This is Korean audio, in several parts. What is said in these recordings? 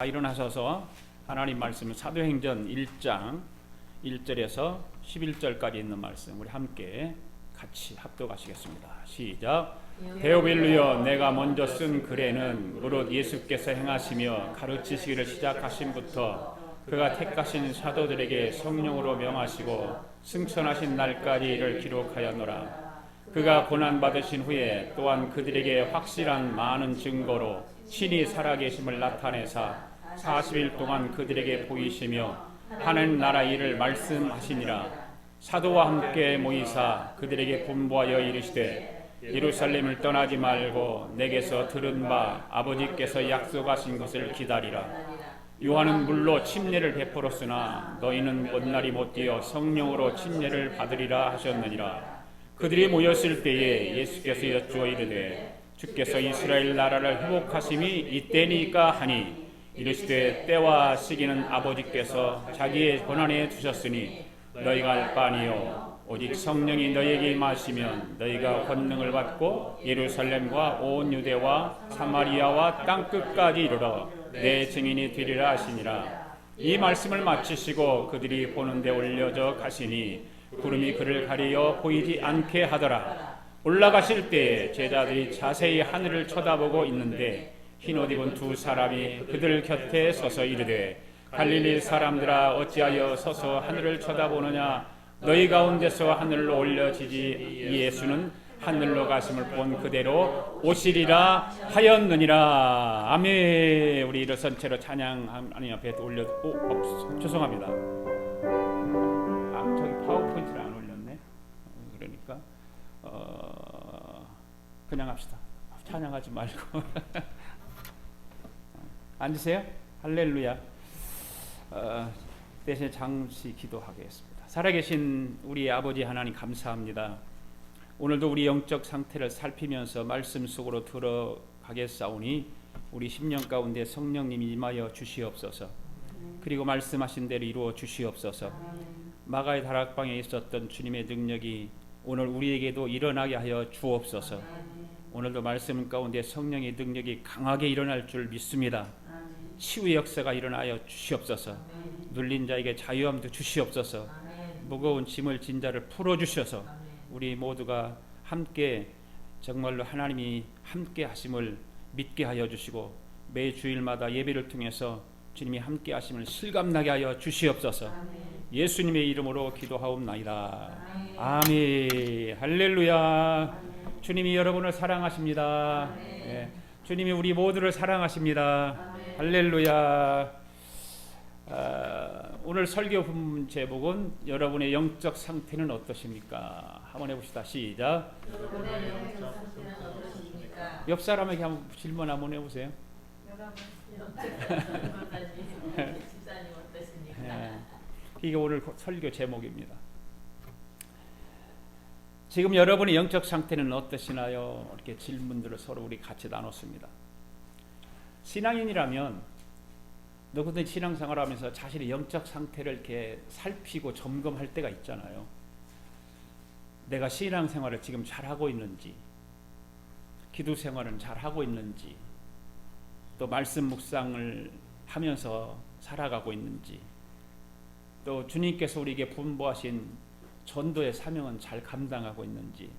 일어나셔서 하나님 말씀 사도행전 1장 1절에서 11절까지 있는 말씀 우리 함께 같이 합독하시겠습니다. 시작. 데오빌루여, 내가 먼저 쓴 글에는 무릇 예수께서 행하시며 가르치시기를 시작하신부터 그가 택하신 사도들에게 성령으로 명하시고 승천하신 날까지 이를 기록하였노라. 그가 고난받으신 후에 또한 그들에게 확실한 많은 증거로 친히 살아계심을 나타내사 40일 동안 그들에게 보이시며 하나님 나라 일을 말씀하시니라. 사도와 함께 모이사 그들에게 분부하여 이르시되 예루살렘을 떠나지 말고 내게서 들은 바 아버지께서 약속하신 것을 기다리라. 요한은 물로 침례를 베풀었으나 너희는 먼날이 못되어 성령으로 침례를 받으리라 하셨느니라. 그들이 모였을 때에 예수께서 여쭈어 이르되 주께서 이스라엘 나라를 회복하심이 이때니까 하니 이르시되 때와 시기는 아버지께서 자기의 권한에 두셨으니 너희가 알 바 아니요 오직 성령이 너희에게 임하시면 너희가 권능을 받고 예루살렘과 온 유대와 사마리아와 땅끝까지 이르러 내 증인이 되리라 하시니라. 이 말씀을 마치시고 그들이 보는 데 올려져 가시니 구름이 그를 가리어 보이지 않게 하더라. 올라가실 때에 제자들이 자세히 하늘을 쳐다보고 있는데 흰옷 입은 두 사람이 그들 곁에 서서 이르되 갈릴리 사람들아 어찌하여 서서 하늘을 쳐다보느냐. 너희 가운데서 하늘로 올려지지 예수는 하늘로 가심을 본 그대로 오시리라 하였느니라. 아멘. 우리 일어선 채로 찬양 하나님 앞에 올려. 죄송합니다. 저기 파워포인트를 안 올렸네. 그러니까 그냥 합시다. 찬양하지 말고 앉으세요. 할렐루야. 대신 잠시 기도하겠습니다. 살아계신 우리 아버지 하나님 감사합니다. 오늘도 우리 영적 상태를 살피면서 말씀 속으로 들어가겠사오니 우리 심령 가운데 성령님이 임하여 주시옵소서. 그리고 말씀하신 대로 이루어 주시옵소서. 마가의 다락방에 있었던 주님의 능력이 오늘 우리에게도 일어나게 하여 주옵소서. 오늘도 말씀 가운데 성령의 능력이 강하게 일어날 줄 믿습니다. 치유의 역사가 일어나여 주시옵소서. 눌린 자에게 자유함도 주시옵소서. 무거운 짐을 진 자를 풀어주셔서 우리 모두가 함께 정말로 하나님이 함께 하심을 믿게 하여 주시고 매 주일마다 예배를 통해서 주님이 함께 하심을 실감나게 하여 주시옵소서. 예수님의 이름으로 기도하옵나이다. 아멘. 할렐루야. 주님이 여러분을 사랑하십니다. 네. 주님이 우리 모두를 사랑하십니다. 할렐루야. 오늘 설교 제목은 여러분의 영적 상태는 어떠십니까? 한번 해봅시다. 시작. 여러분의 영적 상태는 어떠십니까? 옆 사람에게 한번 질문 한번 해보세요. 집사님 어떠십니까? 네. 이게 오늘 설교 제목입니다. 지금 여러분의 영적 상태는 어떠시나요? 이렇게 질문들을 서로 우리 같이 나눴습니다. 신앙인이라면 누구든 신앙생활하면서 자신의 영적 상태를 이렇게 살피고 점검할 때가 있잖아요. 내가 신앙생활을 지금 잘하고 있는지, 기도생활은 잘하고 있는지, 또 말씀 묵상을 하면서 살아가고 있는지, 또 주님께서 우리에게 분부하신 전도의 사명은 잘 감당하고 있는지,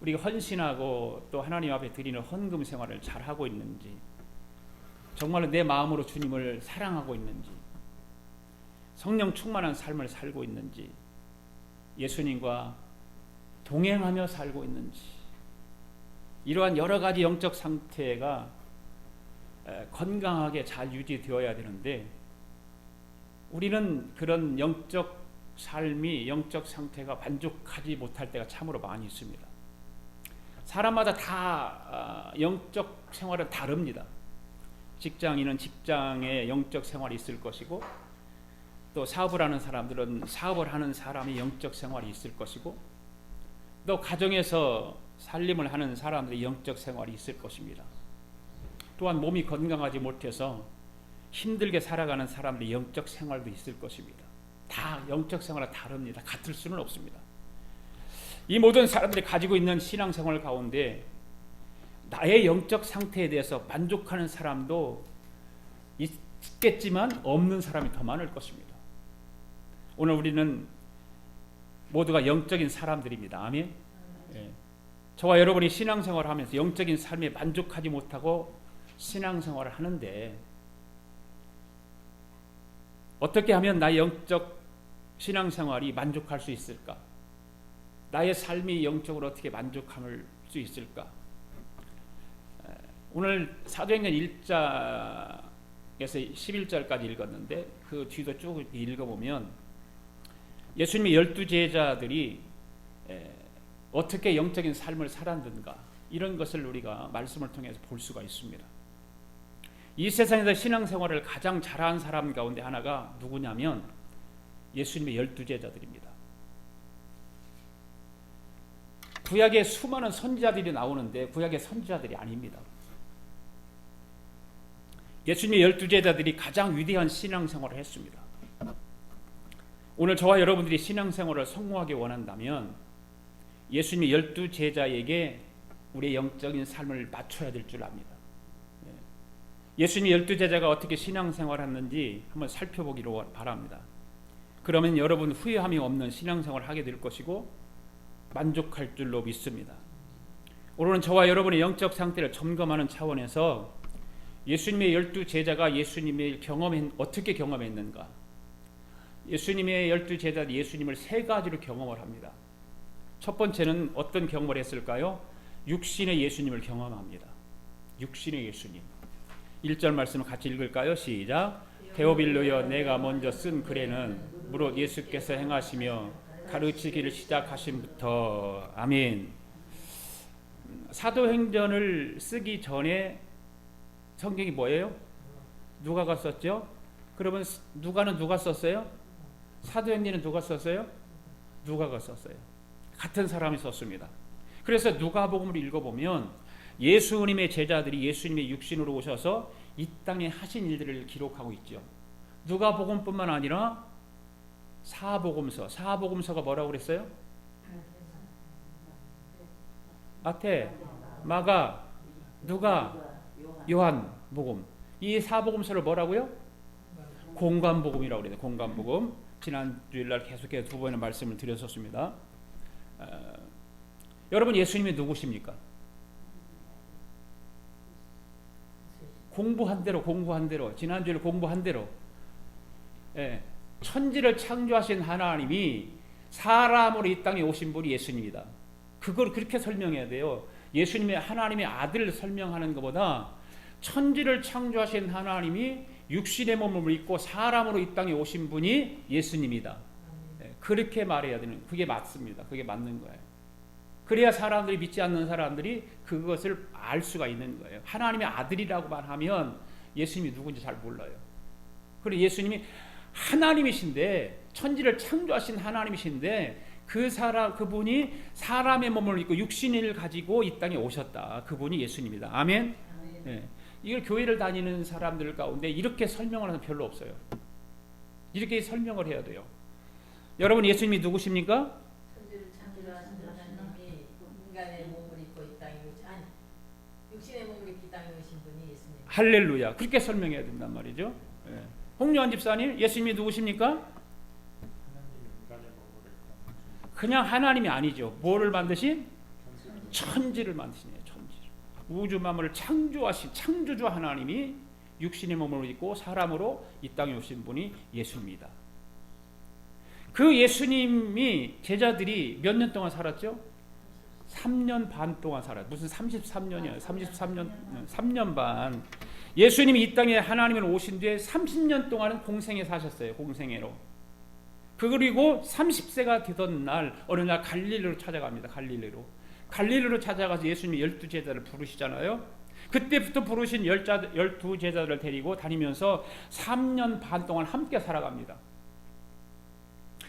우리가 헌신하고 또 하나님 앞에 드리는 헌금 생활을 잘하고 있는지, 정말로 내 마음으로 주님을 사랑하고 있는지, 성령 충만한 삶을 살고 있는지, 예수님과 동행하며 살고 있는지, 이러한 여러 가지 영적 상태가 건강하게 잘 유지되어야 되는데 우리는 그런 영적 삶이, 영적 상태가 만족하지 못할 때가 참으로 많이 있습니다. 사람마다 다 영적 생활은 다릅니다. 직장인은 직장에 영적 생활이 있을 것이고, 또 사업을 하는 사람들은 사업을 하는 사람의 영적 생활이 있을 것이고, 또 가정에서 살림을 하는 사람들의 영적 생활이 있을 것입니다. 또한 몸이 건강하지 못해서 힘들게 살아가는 사람들의 영적 생활도 있을 것입니다. 다 영적 생활은 다릅니다. 같을 수는 없습니다. 이 모든 사람들이 가지고 있는 신앙생활 가운데 나의 영적 상태에 대해서 만족하는 사람도 있겠지만 없는 사람이 더 많을 것입니다. 오늘 우리는 모두가 영적인 사람들입니다. 아멘. 예. 저와 여러분이 신앙생활을 하면서 영적인 삶에 만족하지 못하고 신앙생활을 하는데 어떻게 하면 나의 영적 신앙생활이 만족할 수 있을까? 나의 삶이 영적으로 어떻게 만족할 수 있을까? 오늘 사도행전 1장에서 11절까지 읽었는데 그 뒤도 쭉 읽어보면 예수님의 12제자들이 어떻게 영적인 삶을 살았는가 이런 것을 우리가 말씀을 통해서 볼 수가 있습니다. 이 세상에서 신앙생활을 가장 잘한 사람 가운데 하나가 누구냐면 예수님의 12제자들입니다. 구약에 수많은 선지자들이 나오는데 구약의 선지자들이 아닙니다. 예수님의 12제자들이 가장 위대한 신앙생활을 했습니다. 오늘 저와 여러분들이 신앙생활을 성공하게 원한다면 예수님의 12제자에게 우리의 영적인 삶을 맞춰야 될 줄 압니다. 예수님의 12제자가 어떻게 신앙생활을 했는지 한번 살펴보기로 바랍니다. 그러면 여러분 후회함이 없는 신앙생활을 하게 될 것이고 만족할 줄로 믿습니다. 오늘은 저와 여러분의 영적 상태를 점검하는 차원에서 예수님의 12제자가 예수님의 어떻게 경험했는가? 예수님의 12제자들이 예수님을 세 가지로 경험을 합니다. 첫 번째는 어떤 경험을 했을까요? 육신의 예수님을 경험합니다. 육신의 예수님. 1절 말씀을 같이 읽을까요? 시작. 데오빌로여 내가 먼저 쓴 글에는 무릇 예수께서 행하시며 가르치기를 시작하신부터 아멘. 사도행전을 쓰기 전에 성경이 뭐예요? 누가가 썼죠? 그러면 누가는 누가 썼어요? 사도행전은 누가 썼어요? 누가가 썼어요. 같은 사람이 썼습니다. 그래서 누가복음을 읽어보면 예수님의 제자들이 예수님의 육신으로 오셔서 이 땅에 하신 일들을 기록하고 있죠. 누가복음뿐만 아니라 사복음서가 뭐라고 그랬어요? 마태, 마가, 누가, 요한복음. 이 사복음서를 뭐라고요? 공관복음이라고 그래요. 공관복음. 지난 주일날 계속해서 두 번의 말씀을 드렸었습니다. 여러분 예수님이 누구십니까? 공부한 대로 지난주에 공부한 대로 천지를 창조하신 하나님이 사람으로 이 땅에 오신 분이 예수님이다. 그걸 그렇게 설명해야 돼요. 예수님의 하나님의 아들을 설명하는 것보다 천지를 창조하신 하나님이 육신의 몸을 입고 사람으로 이 땅에 오신 분이 예수님이다. 그렇게 말해야 되는, 그게 맞습니다. 그게 맞는 거예요. 그래야 사람들이, 믿지 않는 사람들이 그것을 알 수가 있는 거예요. 하나님의 아들이라고만 하면 예수님이 누군지 잘 몰라요. 그리고 예수님이 하나님이신데, 천지를 창조하신 하나님이신데 그분이 사람의 몸을 입고 육신을 가지고 이 땅에 오셨다. 그분이 예수님이다. 아멘. 네. 이걸 교회를 다니는 사람들 가운데 이렇게 설명을 하는 별로 없어요. 이렇게 설명을 해야 돼요. 여러분 예수님이 누구십니까? 천지를 창조하신 하나님이 인간의 몸을 입고 이 땅에 육신의 몸을 입고 이 땅에 오신 분이 예수님. 할렐루야. 그렇게 설명해야 된단 말이죠. 네. 홍요한 집사님, 예수님이 누구십니까? 그냥 하나님이 아니죠. 뭐를 만드신? 천지를 만드시네요. 우주 만물을 창조하신 창조주 하나님이 육신의 몸을 입고 사람으로 이 땅에 오신 분이 예수입니다. 그 예수님이 제자들이 몇 년 동안 살았죠? 3년 반 동안 살았어요. 무슨 33년이에요. 3년 반. 예수님이 이 땅에 하나님을 오신 뒤에 30년 동안은 공생에 사셨어요. 공생애로. 그리고 30세가 되던 날 어느 날 갈릴리로 찾아갑니다. 갈릴리로 찾아가서 예수님이 12제자를 부르시잖아요. 그때부터 부르신 12제자들을 데리고 다니면서 3년 반 동안 함께 살아갑니다.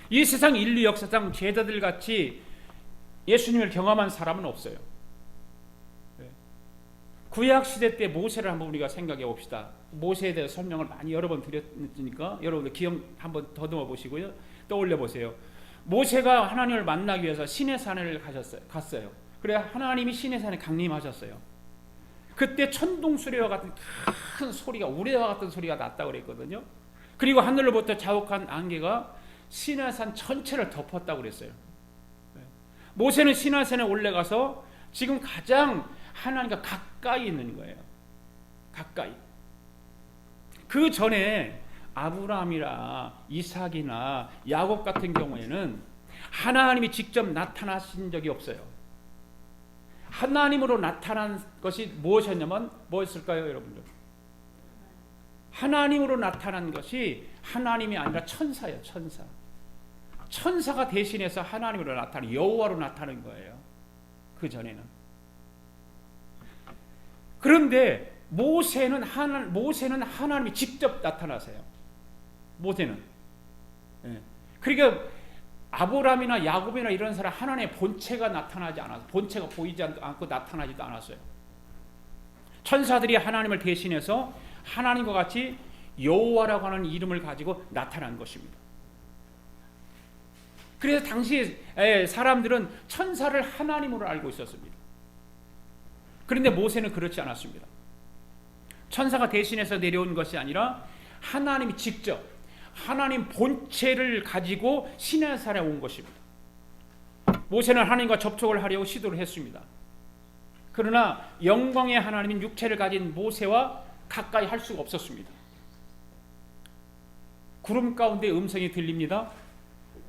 이 세상 인류 역사상 제자들 같이 예수님을 경험한 사람은 없어요. 구약 시대 때 모세를 한번 우리가 생각해 봅시다. 모세에 대해서 설명을 많이 여러 번 드렸으니까 여러분들 기억 한번 더듬어 보시고요. 떠올려 보세요. 모세가 하나님을 만나기 위해서 시내산을 갔어요. 그래 하나님이 시내산에 강림하셨어요. 그때 천둥수리와 같은 큰 소리가, 우레와 같은 소리가 났다고 그랬거든요. 그리고 하늘로부터 자욱한 안개가 시내산 전체를 덮었다고 그랬어요. 모세는 시내산에 올라가서 지금 가장 하나님과 가까이 있는 거예요. 가까이. 그 전에 아브라함이나 이삭이나 야곱 같은 경우에는 하나님이 직접 나타나신 적이 없어요. 하나님으로 나타난 것이 무엇이었냐면 뭐였을까요, 여러분들? 하나님으로 나타난 것이 하나님이 아니라 천사예요. 천사. 천사가 대신해서 하나님으로 나타나는, 여호와로 나타나는 거예요. 그 전에는. 그런데 모세는 하나님이 직접 나타나세요. 모세는. 예. 그러니까 아브라함이나 야곱이나 이런 사람 하나님의 본체가 나타나지 않아서, 본체가 보이지 않고 나타나지도 않았어요. 천사들이 하나님을 대신해서 하나님과 같이 여호와라고 하는 이름을 가지고 나타난 것입니다. 그래서 당시 사람들은 천사를 하나님으로 알고 있었습니다. 그런데 모세는 그렇지 않았습니다. 천사가 대신해서 내려온 것이 아니라 하나님이 직접 하나님 본체를 가지고 시내산에 온 것입니다. 모세는 하나님과 접촉을 하려고 시도를 했습니다. 그러나 영광의 하나님인 육체를 가진 모세와 가까이 할 수가 없었습니다. 구름 가운데 음성이 들립니다.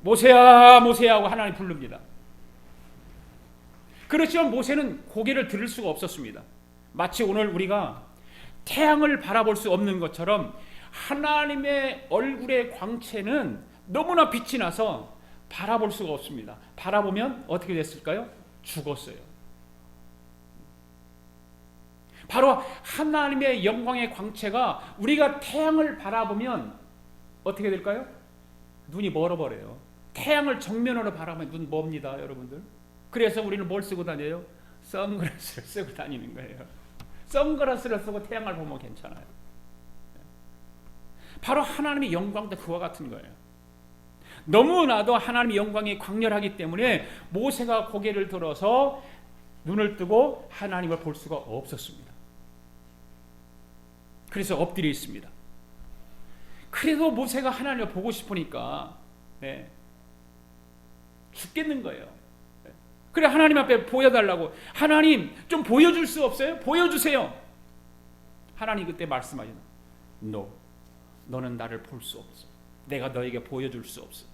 모세야, 모세야 하고 하나님 부릅니다. 그렇지만 모세는 고개를 들을 수가 없었습니다. 마치 오늘 우리가 태양을 바라볼 수 없는 것처럼 하나님의 얼굴의 광채는 너무나 빛이 나서 바라볼 수가 없습니다. 바라보면 어떻게 됐을까요? 죽었어요. 바로 하나님의 영광의 광채가 우리가 태양을 바라보면 어떻게 될까요? 눈이 멀어버려요. 태양을 정면으로 바라보면 눈 멉니다, 여러분들. 그래서 우리는 뭘 쓰고 다녀요? 선글라스를 쓰고 다니는 거예요. 선글라스를 쓰고 태양을 보면 괜찮아요. 바로 하나님의 영광도 그와 같은 거예요. 너무나도 하나님의 영광이 광렬하기 때문에 모세가 고개를 들어서 눈을 뜨고 하나님을 볼 수가 없었습니다. 그래서 엎드려 있습니다. 그래도 모세가 하나님을 보고 싶으니까 죽겠는 거예요. 그래 하나님 앞에 보여달라고. 하나님 좀 보여줄 수 없어요? 보여주세요. 하나님 그때 말씀하시는 No, 너는 나를 볼 수 없어. 내가 너에게 보여줄 수 없어.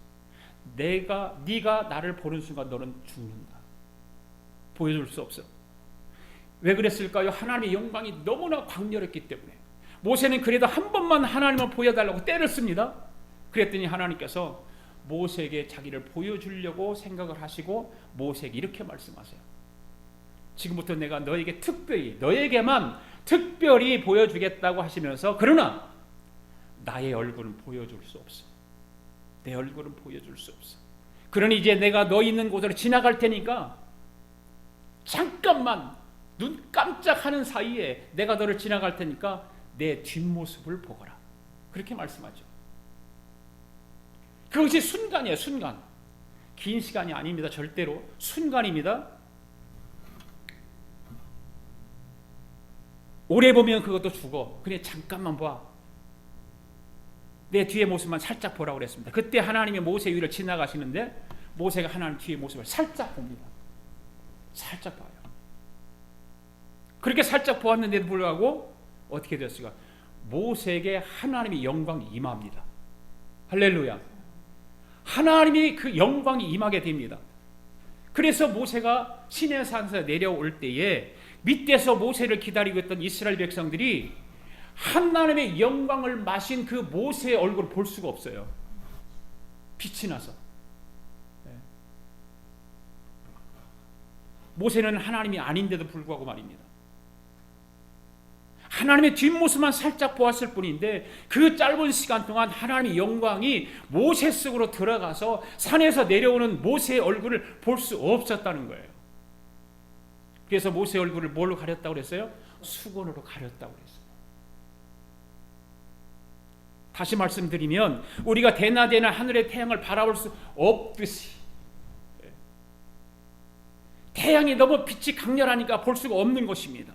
네가 나를 보는 순간 너는 죽는다. 보여줄 수 없어. 왜 그랬을까요? 하나님의 영광이 너무나 광렬했기 때문에. 모세는 그래도 한 번만 하나님을 보여달라고 때를 씁니다. 그랬더니 하나님께서 모세에게 자기를 보여주려고 생각을 하시고 모세에게 이렇게 말씀하세요. 지금부터 내가 너에게 특별히, 너에게만 특별히 보여주겠다고 하시면서 그러나 나의 얼굴은 보여줄 수 없어. 내 얼굴은 보여줄 수 없어. 그러니 이제 내가 너 있는 곳으로 지나갈 테니까 잠깐만 눈 깜짝하는 사이에 내가 너를 지나갈 테니까 내 뒷모습을 보거라. 그렇게 말씀하죠. 그것이 순간이에요. 순간. 긴 시간이 아닙니다. 절대로 순간입니다. 오래 보면 그것도 죽어. 그래 잠깐만 봐. 내 뒤의 모습만 살짝 보라고 그랬습니다. 그때 하나님이 모세 위를 지나가시는데 모세가 하나님 뒤의 모습을 살짝 봅니다. 살짝 봐요. 그렇게 살짝 보았는데도 불구하고 어떻게 됐을까? 모세에게 하나님의 영광이 임합니다. 할렐루야. 하나님이 그 영광이 임하게 됩니다. 그래서 모세가 시내산에서 내려올 때에 밑에서 모세를 기다리고 있던 이스라엘 백성들이 하나님의 영광을 마신 그 모세의 얼굴을 볼 수가 없어요. 빛이 나서. 모세는 하나님이 아닌데도 불구하고 말입니다. 하나님의 뒷모습만 살짝 보았을 뿐인데 그 짧은 시간 동안 하나님의 영광이 모세 속으로 들어가서 산에서 내려오는 모세의 얼굴을 볼 수 없었다는 거예요. 그래서 모세의 얼굴을 뭘로 가렸다고 그랬어요? 수건으로 가렸다고 그랬어요. 다시 말씀드리면 우리가 대낮에는 하늘의 태양을 바라볼 수 없듯이 태양이 너무 빛이 강렬하니까 볼 수가 없는 것입니다.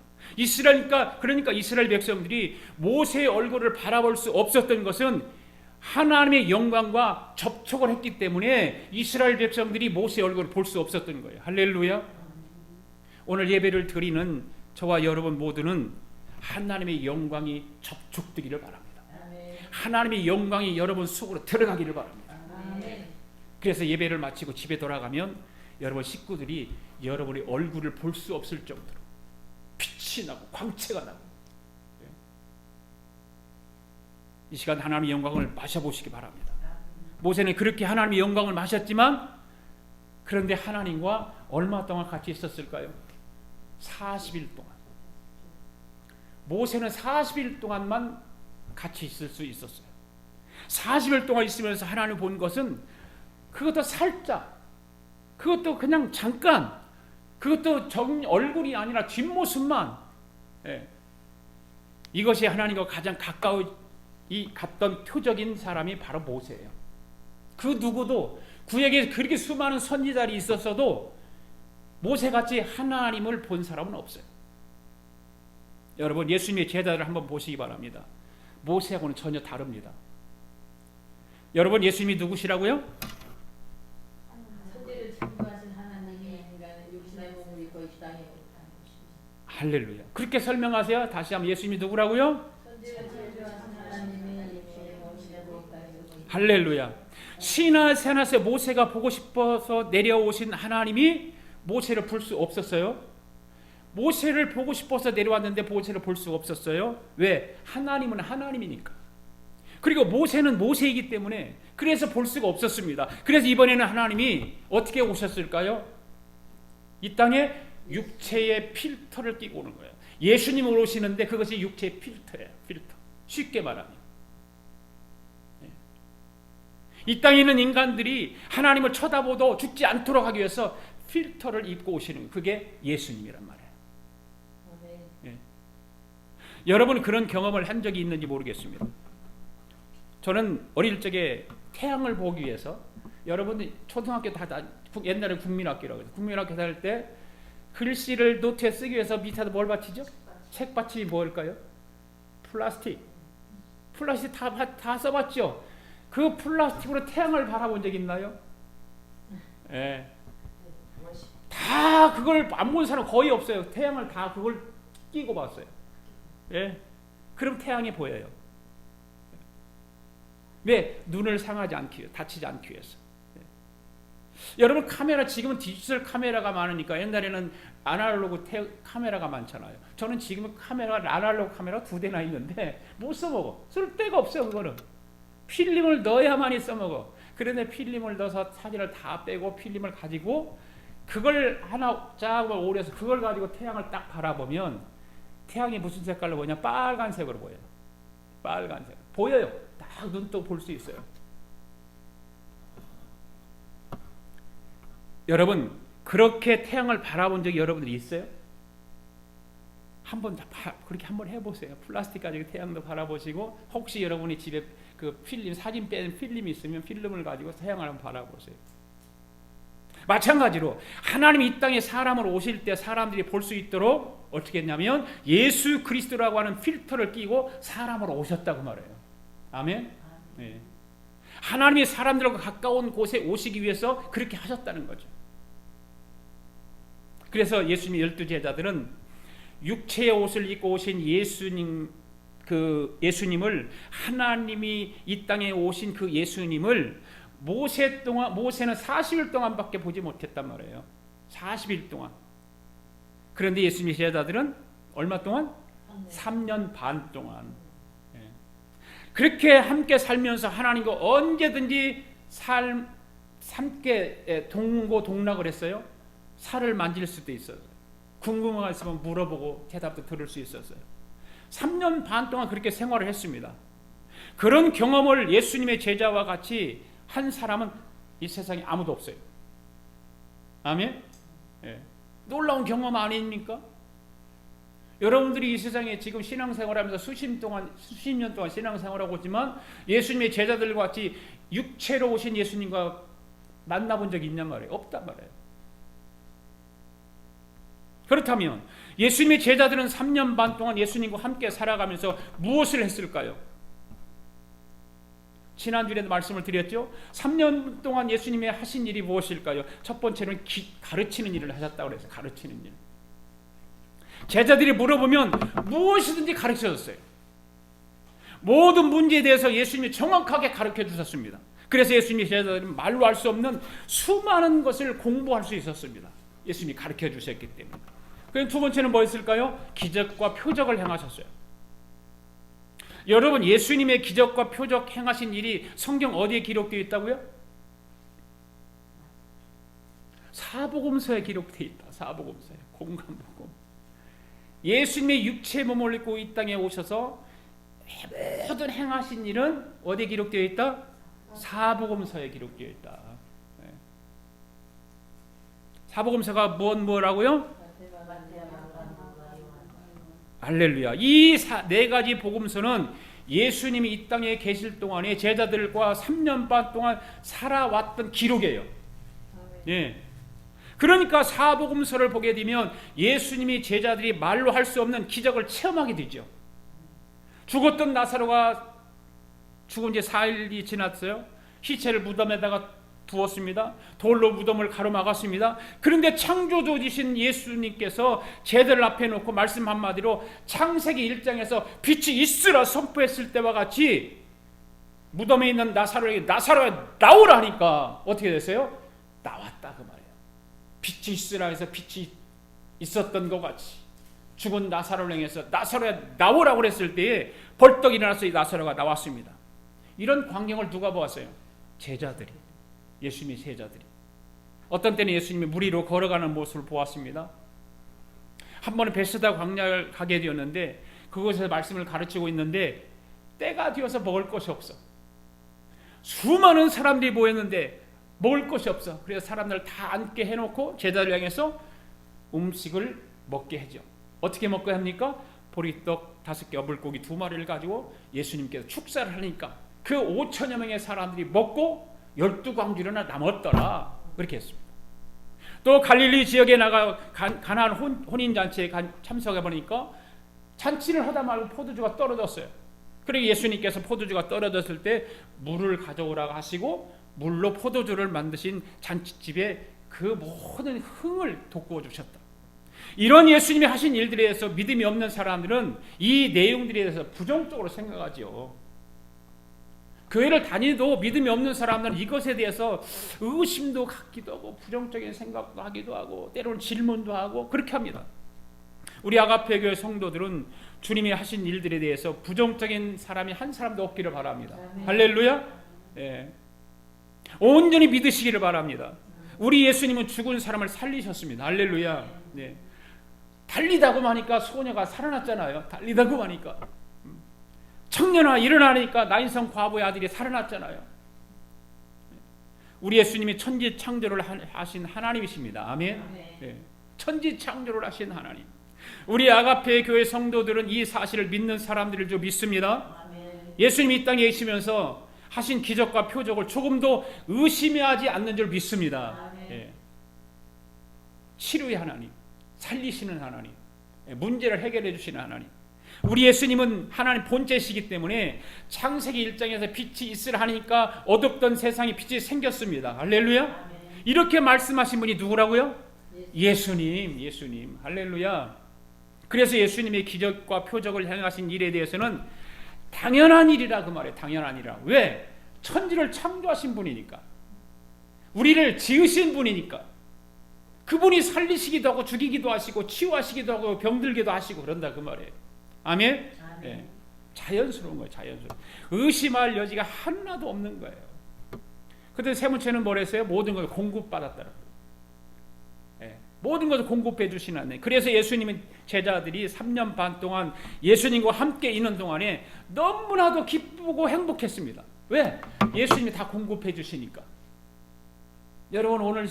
그러니까 이스라엘 백성들이 모세의 얼굴을 바라볼 수 없었던 것은 하나님의 영광과 접촉을 했기 때문에 이스라엘 백성들이 모세의 얼굴을 볼 수 없었던 거예요. 할렐루야. 오늘 예배를 드리는 저와 여러분 모두는 하나님의 영광이 접촉되기를 바랍니다. 하나님의 영광이 여러분 속으로 들어가기를 바랍니다. 그래서 예배를 마치고 집에 돌아가면 여러분 식구들이 여러분의 얼굴을 볼 수 없을 정도로 빛이 나고 광채가 나고, 이 시간 하나님의 영광을 마셔보시기 바랍니다. 모세는 그렇게 하나님의 영광을 마셨지만, 그런데 하나님과 얼마 동안 같이 있었을까요? 40일 동안. 모세는 40일 동안만 같이 있을 수 있었어요. 40일 동안 있으면서 하나님을 본 것은 그것도 살짝, 그것도 그냥 잠깐, 그것도 얼굴이 아니라 뒷모습만, 이것이 하나님과 가장 가까이 갔던 표적인 사람이 바로 모세예요. 그 누구도 그에게 그렇게 수많은 선지자들이 있었어도 모세같이 하나님을 본 사람은 없어요. 여러분, 예수님의 제자들을 한번 보시기 바랍니다. 모세하고는 전혀 다릅니다. 여러분, 예수님이 누구시라고요? 천지를 창조하신 하나님이 인간은 육신의 몸을 입고 이 땅에 온 할렐루야. 그렇게 설명하세요. 다시 한번 예수님이 누구라고요? 천지를 창조하신 하나님이 육신의 몸을 입고 이 땅에 온 할렐루야. 시나이산에서 모세가 보고 싶어서 내려오신 하나님이 모세를 볼 수 없었어요. 모세를 보고 싶어서 내려왔는데 모세를 볼 수 없었어요. 왜? 하나님은 하나님이니까. 그리고 모세는 모세이기 때문에 그래서 볼 수가 없었습니다. 그래서 이번에는 하나님이 어떻게 오셨을까요? 이 땅에 육체의 필터를 끼고 오는 거예요. 예수님을 오시는데 그것이 육체의 필터예요. 필터. 쉽게 말하면. 이 땅에 있는 인간들이 하나님을 쳐다보도 죽지 않도록 하기 위해서 필터를 입고 오시는 거예요. 그게 예수님이란 말이에요. 여러분 그런 경험을 한 적이 있는지 모르겠습니다. 저는 어릴 적에 태양을 보기 위해서, 여러분들 초등학교 다 옛날에 국민학교라고 해서 국민학교 다닐 때 글씨를 노트에 쓰기 위해서 밑에다 뭘 받치죠? 책받침이 뭘까요? 플라스틱 다 써봤죠? 그 플라스틱으로 태양을 바라본 적 있나요? 예. 다 그걸 안 본 사람 거의 없어요. 태양을 다 그걸 끼고 봤어요. 예. 그럼 태양이 보여요. 왜? 눈을 상하지 않기 위해서, 다치지 않기 위해서. 여러분 카메라, 지금은 디지털 카메라가 많으니까, 옛날에는 아날로그 카메라가 많잖아요. 저는 지금 아날로그 카메라 2대나 있는데 못 써먹어. 쓸 데가 없어요. 그거는 필름을 넣어야만이 써먹어. 그런데 필름을 넣어서 사진을 다 빼고 필름을 가지고 그걸 하나 쫙 오려서 그걸 가지고 태양을 딱 바라보면 태양이 무슨 색깔로 보냐? 빨간색으로 보여요. 빨간색 보여요. 딱 눈도 볼 수 있어요. 여러분 그렇게 태양을 바라본 적이 여러분들이 있어요? 한번 그렇게 한번 해보세요. 플라스틱 가지고 태양도 바라보시고, 혹시 여러분이 집에 그 필름, 사진 뺀 필름이 있으면 필름을 가지고 태양을 한번 바라보세요. 마찬가지로 하나님이 이 땅에 사람으로 오실 때 사람들이 볼 수 있도록 어떻게 했냐면 예수 그리스도라고 하는 필터를 끼고 사람으로 오셨다고 말해요. 아멘. 네. 하나님이 사람들과 가까운 곳에 오시기 위해서 그렇게 하셨다는 거죠. 그래서 예수님의 12제자들은 육체의 옷을 입고 오신 예수님을, 하나님이 이 땅에 오신 그 예수님을 모세는 40일 동안밖에 보지 못했단 말이에요. 40일 동안. 그런데 예수님의 제자들은 얼마 동안? 3년 반 동안. 그렇게 함께 살면서 하나님과 언제든지 함께 동고동락을 했어요. 살을 만질 수도 있어요. 궁금한 거 있으면 물어보고 대답도 들을 수 있었어요. 3년 반 동안 그렇게 생활을 했습니다. 그런 경험을 예수님의 제자와 같이 한 사람은 이 세상에 아무도 없어요. 아멘? 예. 놀라운 경험 아닙니까? 여러분들이 이 세상에 지금 신앙생활하면서 수십 년 동안 신앙생활하고 있지만 예수님의 제자들과 같이 육체로 오신 예수님과 만나본 적이 있냔 말이에요. 없단 말이에요. 그렇다면 예수님의 제자들은 3년 반 동안 예수님과 함께 살아가면서 무엇을 했을까요? 지난주에도 말씀을 드렸죠. 3년 동안 예수님이 하신 일이 무엇일까요? 첫 번째는 가르치는 일을 하셨다고 그랬어요. 가르치는 일. 제자들이 물어보면 무엇이든지 가르쳐줬어요. 모든 문제에 대해서 예수님이 정확하게 가르쳐 주셨습니다. 그래서 예수님의 제자들은 말로 할 수 없는 수많은 것을 공부할 수 있었습니다. 예수님이 가르쳐 주셨기 때문에. 그럼 두 번째는 뭐였을까요? 기적과 표적을 행하셨어요. 여러분, 예수님의 기적과 표적 행하신 일이 성경 어디에 기록되어 있다고요? 사복음서에 기록되어 있다. 사복음서에. 공감복음. 예수님의 육체의 몸을 입고 이 땅에 오셔서 모든 행하신 일은 어디에 기록되어 있다? 사복음서에 기록되어 있다. 사복음서가 뭐라고요? 할렐루야. 이 네 가지 복음서는 예수님이 이 땅에 계실 동안에 제자들과 3년 반 동안 살아왔던 기록이에요. 예. 그러니까 사복음서를 보게 되면 예수님이 제자들이 말로 할 수 없는 기적을 체험하게 되죠. 죽었던 나사로가 죽은 지 4일이 지났어요. 시체를 무덤에다가 두었습니다. 돌로 무덤을 가로막았습니다. 그런데 창조주이신 예수님께서 제자들 앞에 놓고 말씀 한마디로 창세기 1장에서 빛이 있으라 선포했을 때와 같이 무덤에 있는 나사로에게 나사로야 나오라 하니까 어떻게 됐어요? 나왔다 그 말이에요. 빛이 있으라 해서 빛이 있었던 것 같이 죽은 나사로를 향해서 나사로야 나오라고 그랬을 때에 벌떡 일어나서 이 나사로가 나왔습니다. 이런 광경을 누가 보았어요? 제자들이. 예수님의 제자들이. 어떤 때는 예수님이 물 위로 걸어가는 모습을 보았습니다. 한 번은 베스다 광야를 가게 되었는데 그곳에서 말씀을 가르치고 있는데 때가 되어서 먹을 것이 없어. 수많은 사람들이 모였는데 먹을 것이 없어. 그래서 사람들을 다 앉게 해놓고 제자를 향해서 음식을 먹게 하죠. 어떻게 먹게 합니까? 보리떡 5개, 어불고기 2마리를 가지고 예수님께서 축사를 하니까 그 5천여 명의 사람들이 먹고 12광주리나 남았더라. 그렇게 했습니다. 또 갈릴리 지역에 나가 가나안 혼인잔치에 참석해 보니까 잔치를 하다 말고 포도주가 떨어졌어요. 그리고 예수님께서 포도주가 떨어졌을 때 물을 가져오라고 하시고 물로 포도주를 만드신 잔치집에 그 모든 흥을 돋구어 주셨다. 이런 예수님이 하신 일들에 대해서 믿음이 없는 사람들은 이 내용들에 대해서 부정적으로 생각하죠. 교회를 다니도 믿음이 없는 사람들은 이것에 대해서 의심도 갖기도 하고 부정적인 생각도 하기도 하고 때로는 질문도 하고 그렇게 합니다. 우리 아가페 교회 성도들은 주님이 하신 일들에 대해서 부정적인 사람이 한 사람도 없기를 바랍니다. 할렐루야. 예. 온전히 믿으시기를 바랍니다. 우리 예수님은 죽은 사람을 살리셨습니다. 할렐루야. 네. 달리다고 하니까 소녀가 살아났잖아요. 달리다고 하니까 청년아 일어나니까 나인성 과부의 아들이 살아났잖아요. 우리 예수님이 천지 창조를 하신 하나님이십니다. 아멘. 네. 천지 창조를 하신 하나님. 우리 아가페 교회 성도들은 이 사실을 믿는 사람들을 좀 믿습니다. 예수님이 이 땅에 계시면서 하신 기적과 표적을 조금도 의심하지 않는 줄 믿습니다. 예. 치료의 하나님, 살리시는 하나님, 문제를 해결해 주시는 하나님. 우리 예수님은 하나님 본체시기 때문에 창세기 1장에서 빛이 있으라 하니까 어둡던 세상에 빛이 생겼습니다. 할렐루야. 이렇게 말씀하신 분이 누구라고요? 예수님. 할렐루야. 그래서 예수님의 기적과 표적을 행하신 일에 대해서는 당연한 일이라 그 말이에요. 당연한 일이라. 왜? 천지를 창조하신 분이니까. 우리를 지으신 분이니까. 그분이 살리시기도 하고 죽이기도 하시고 치유하시기도 하고 병들기도 하시고 그런다 그 말이에요. 아멘? 네. 자연스러운 거예요. 자연스러운. 의심할 여지가 하나도 없는 거예요. 그때 세문체는 뭐랬어요? 모든 걸 공급받았더라고요. 네. 모든 것을 공급해 주시는 하나님. 그래서 예수님은 제자들이 3년 반 동안 예수님과 함께 있는 동안에 너무나도 기쁘고 행복했습니다. 왜? 예수님이 다 공급해 주시니까. 여러분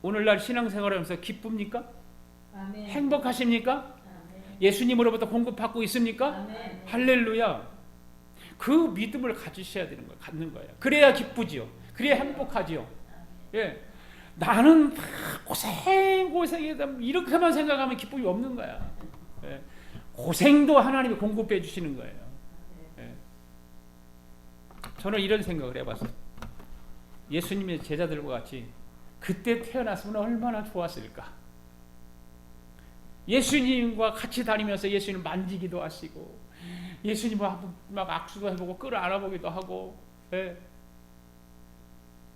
오늘날 신앙생활하면서 기쁩니까? 아멘. 행복하십니까? 예수님으로부터 공급받고 있습니까? 아멘. 할렐루야. 그 믿음을 가지셔야 되는 거예요. 갖는 거예요. 그래야 기쁘지요. 그래야 행복하지요. 예. 나는 고생해서 이렇게만 생각하면 기쁨이 없는 거야. 예. 고생도 하나님이 공급해 주시는 거예요. 예. 저는 이런 생각을 해봤어요. 예수님의 제자들과 같이 그때 태어났으면 얼마나 좋았을까. 예수님과 같이 다니면서 예수님을 만지기도 하시고 예수님과 막 악수도 해보고 끌어안아보기도 하고. 예.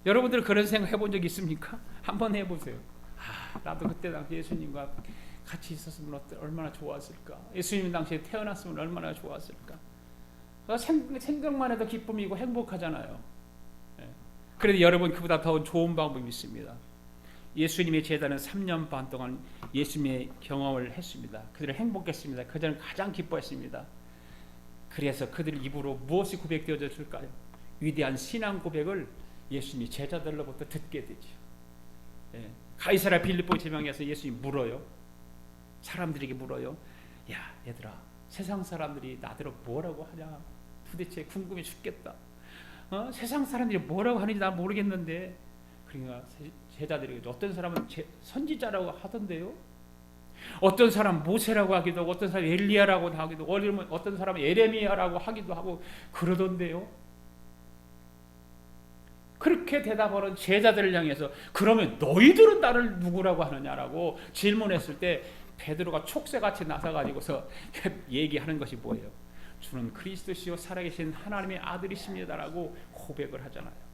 여러분들 그런 생각 해본 적 있습니까? 한번 해보세요. 나도 그때 당시 예수님과 같이 있었으면 얼마나 좋았을까. 예수님 당시에 태어났으면 얼마나 좋았을까. 생각만 해도 기쁨이고 행복하잖아요. 예. 그런데 여러분, 그보다 더 좋은 방법이 있습니다. 예수님의 제자는 3년 반 동안 예수님의 경험을 했습니다. 그들은 행복했습니다. 그들은 가장 기뻐했습니다. 그래서 그들 입으로 무엇이 고백되어졌을까요? 위대한 신앙 고백을 예수님이 제자들로부터 듣게 되죠. 예. 가이사랴 빌립보 지방에서 예수님이 물어요. 사람들에게 물어요. 야, 얘들아, 세상 사람들이 나더러 뭐라고 하냐? 도대체 궁금해 죽겠다. 세상 사람들이 뭐라고 하는지 난 모르겠는데. 그러니까 제자들에게 어떤 사람은 선지자라고 하던데요. 어떤 사람 모세라고 하기도 하고, 어떤 사람 엘리야라고 하기도 하고, 어떤 사람은 예레미야라고 하기도 하고 그러던데요. 그렇게 대답하는 제자들을 향해서 그러면 너희들은 나를 누구라고 하느냐라고 질문했을 때 베드로가 촉새같이 나서가지고서 얘기하는 것이 뭐예요? 주는 그리스도시요 살아계신 하나님의 아들이십니다라고 고백을 하잖아요.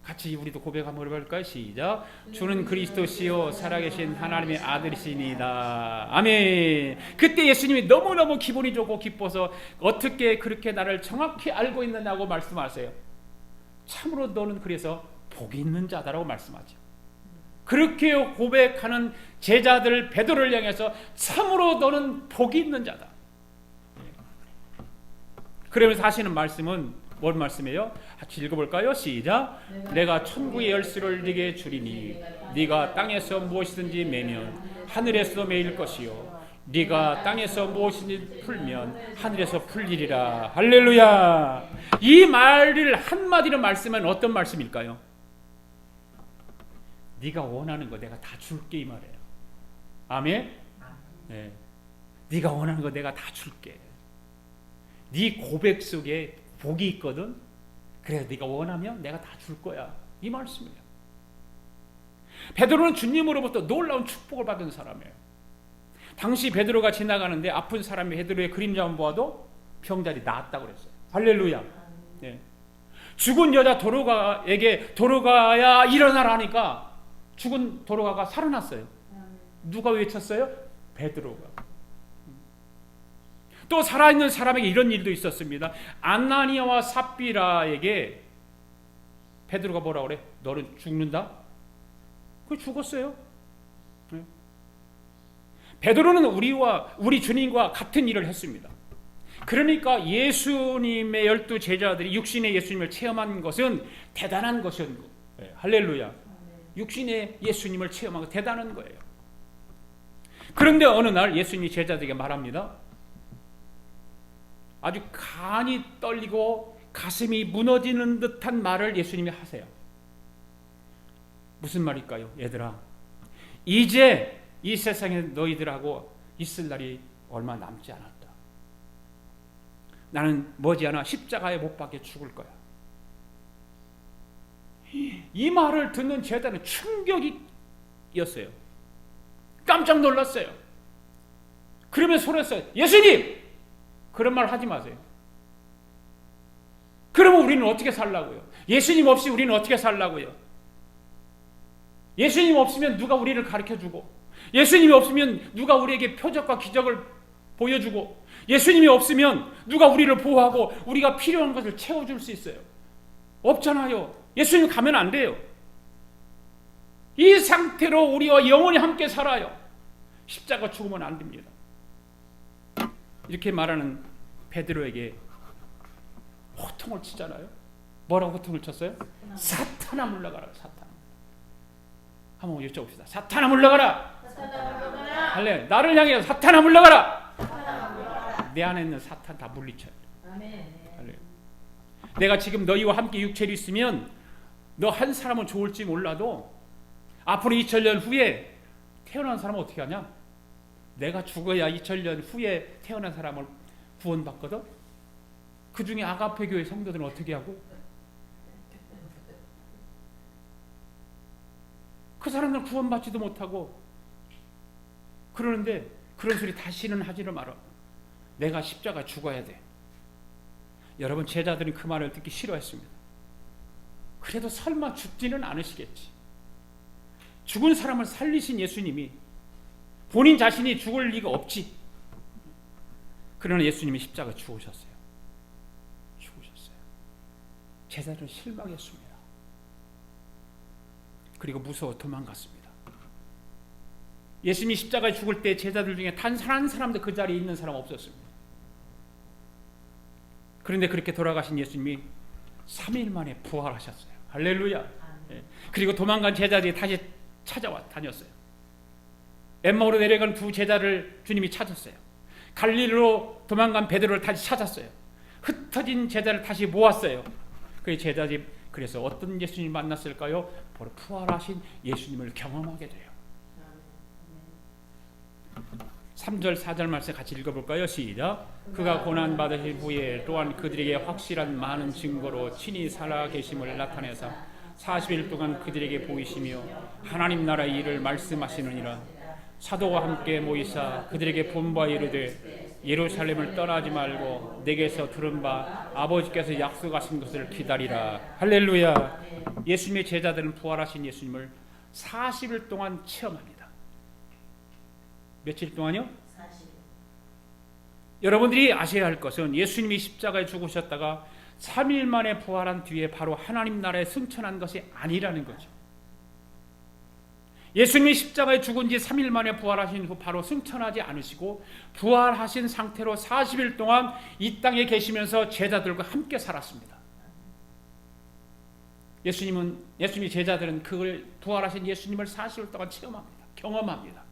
같이 우리도 고백 한번 해볼까요? 시작. 주는 그리스도시요 살아계신 하나님의 아들이시니다. 아멘. 그때 예수님이 너무너무 기분이 좋고 기뻐서 어떻게 그렇게 나를 정확히 알고 있느냐고 말씀하세요. 참으로 너는 그래서 복이 있는 자다라고 말씀하죠. 그렇게 고백하는 제자들 베드로를 향해서 참으로 너는 복이 있는 자다. 그러면서 하시는 말씀은 뭔 말씀이에요? 같이 읽어볼까요? 시작. 내가 천국의 열쇠를 네게 주리니 네가 땅에서 무엇이든지 매면 하늘에서 매일 것이요 네가 땅에서 무엇이든지 풀면 하늘에서 풀리리라. 할렐루야. 이 말을 한마디로 말씀하면 어떤 말씀일까요? 네가 원하는 거 내가 다 줄게 이 말이에요. 아멘. 네. 네가 원하는 거 내가 다 줄게. 네 고백 속에 복이 있거든. 그래서 네가 원하면 내가 다 줄 거야. 이 말씀이에요. 베드로는 주님으로부터 놀라운 축복을 받은 사람이에요. 당시 베드로가 지나가는데 아픈 사람이 베드로의 그림자만 보아도 병자리 나았다고 그랬어요. 할렐루야. 네. 죽은 여자 도로가에게 도로가야 일어나라 하니까 죽은 도로가가 살아났어요. 누가 외쳤어요? 베드로가. 또 살아있는 사람에게 이런 일도 있었습니다. 아나니아와 삽비라에게 베드로가 뭐라고 그래? 너는 죽는다? 그 죽었어요. 네. 베드로는 우리 주님과 같은 일을 했습니다. 그러니까 예수님의 12 제자들이 육신의 예수님을 체험한 것은 대단한 것이었고, 네. 할렐루야. 육신의 예수님을 체험한 것 대단한 거예요. 그런데 어느 날 예수님이 제자들에게 말합니다. 아주 간이 떨리고 가슴이 무너지는 듯한 말을 예수님이 하세요. 무슨 말일까요? 얘들아, 이제 이 세상에 너희들하고 있을 날이 얼마 남지 않았다. 나는 머지않아 십자가에 못 박혀 죽을 거야. 이 말을 듣는 제자는 충격이었어요. 깜짝 놀랐어요. 그러면서 소리했어요. 예수님! 그런 말 하지 마세요. 그러면 우리는 어떻게 살라고요? 예수님 없이 우리는 어떻게 살라고요? 예수님 없으면 누가 우리를 가르쳐주고, 예수님이 없으면 누가 우리에게 표적과 기적을 보여주고, 예수님이 없으면 누가 우리를 보호하고 우리가 필요한 것을 채워줄 수 있어요? 없잖아요. 예수님 가면 안 돼요. 이 상태로 우리와 영원히 함께 살아요. 십자가 죽으면 안 됩니다. 이렇게 말하는 베드로에게 호통을 치잖아요. 뭐라고 호통을 쳤어요? 사탄아 물러가라. 사탄. 한번 여쭤봅시다. 사탄아 물러가라. 할래. 나를 향해 사탄아 물러가라. 내 안에 있는 사탄 다 물리쳐요. 할래. 내가 지금 너희와 함께 육체로 있으면 너 한 사람은 좋을지 몰라도 앞으로 2000년 후에 태어난 사람은 어떻게 하냐? 내가 죽어야 2000년 후에 태어난 사람을 구원받거든. 그 중에 아가페 교회 성도들은 어떻게 하고? 그 사람들은 구원받지도 못하고 그러는데 그런 소리 다시는 하지를 마라. 내가 십자가 죽어야 돼. 여러분 제자들은 그 말을 듣기 싫어했습니다. 그래도 설마 죽지는 않으시겠지. 죽은 사람을 살리신 예수님이 본인 자신이 죽을 리가 없지. 그러나 예수님이 십자가 죽으셨어요. 죽으셨어요. 제자들은 실망했습니다. 그리고 무서워 도망갔습니다. 예수님이 십자가에 죽을 때 제자들 중에 단 한 사람도 그 자리에 있는 사람 없었습니다. 그런데 그렇게 돌아가신 예수님이 3일 만에 부활하셨어요. 할렐루야. 예. 그리고 도망간 제자들이 다시 찾아와 다녔어요. 엠마오로 내려간 두 제자를 주님이 찾았어요. 갈릴리로 도망간 베드로를 다시 찾았어요. 흩어진 제자를 다시 모았어요. 그 제자들이 그래서 어떤 예수님을 만났을까요? 바로 부활하신 예수님을 경험하게 돼요. 3절 4절 말씀 같이 읽어볼까요? 시작. 그가 고난받으신 후에 또한 그들에게 확실한 많은 증거로 친히 살아계심을 나타내사 40일 동안 그들에게 보이시며 하나님 나라의 일을 말씀하시느니라. 사도와 함께 모이사 그들에게 본바 이르되 예루살렘을 떠나지 말고 내게서 들은 바 아버지께서 약속하신 것을 기다리라. 할렐루야. 예수님의 제자들은 부활하신 예수님을 40일 동안 체험합니다. 며칠 동안요? 40일. 여러분들이 아셔야 할 것은 예수님이 십자가에 죽으셨다가 3일 만에 부활한 뒤에 바로 하나님 나라에 승천한 것이 아니라는 거죠. 예수님이 십자가에 죽은 지 3일 만에 부활하신 후 바로 승천하지 않으시고 부활하신 상태로 40일 동안 이 땅에 계시면서 제자들과 함께 살았습니다. 예수님이 제자들은 그걸 부활하신 예수님을 40일 동안 체험합니다. 경험합니다.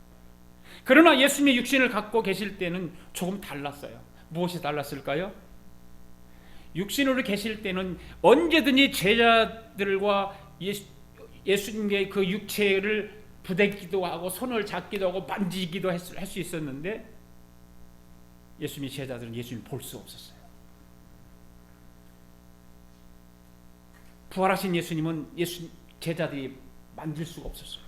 그러나 예수님의 육신을 갖고 계실 때는 조금 달랐어요. 무엇이 달랐을까요? 육신으로 계실 때는 언제든지 제자들과 예수님의 그 육체를 부대기도 하고 손을 잡기도 하고 만지기도 할 수 있었는데 예수님의 제자들은 예수님을 볼 수 없었어요. 부활하신 예수님은 제자들이 만질 수가 없었어요.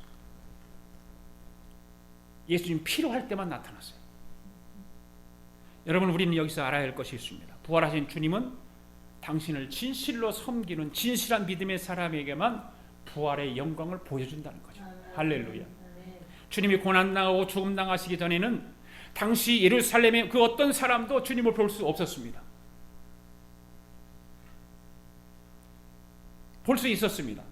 예수님 필요할 때만 나타났어요. 여러분 우리는 여기서 알아야 할 것이 있습니다. 부활하신 주님은 당신을 진실로 섬기는 진실한 믿음의 사람에게만 부활의 영광을 보여준다는 거죠. 할렐루야. 주님이 고난당하고 죽음당하시기 전에는 당시 예루살렘의 그 어떤 사람도 주님을 볼 수 없었습니다. 볼 수 있었습니다.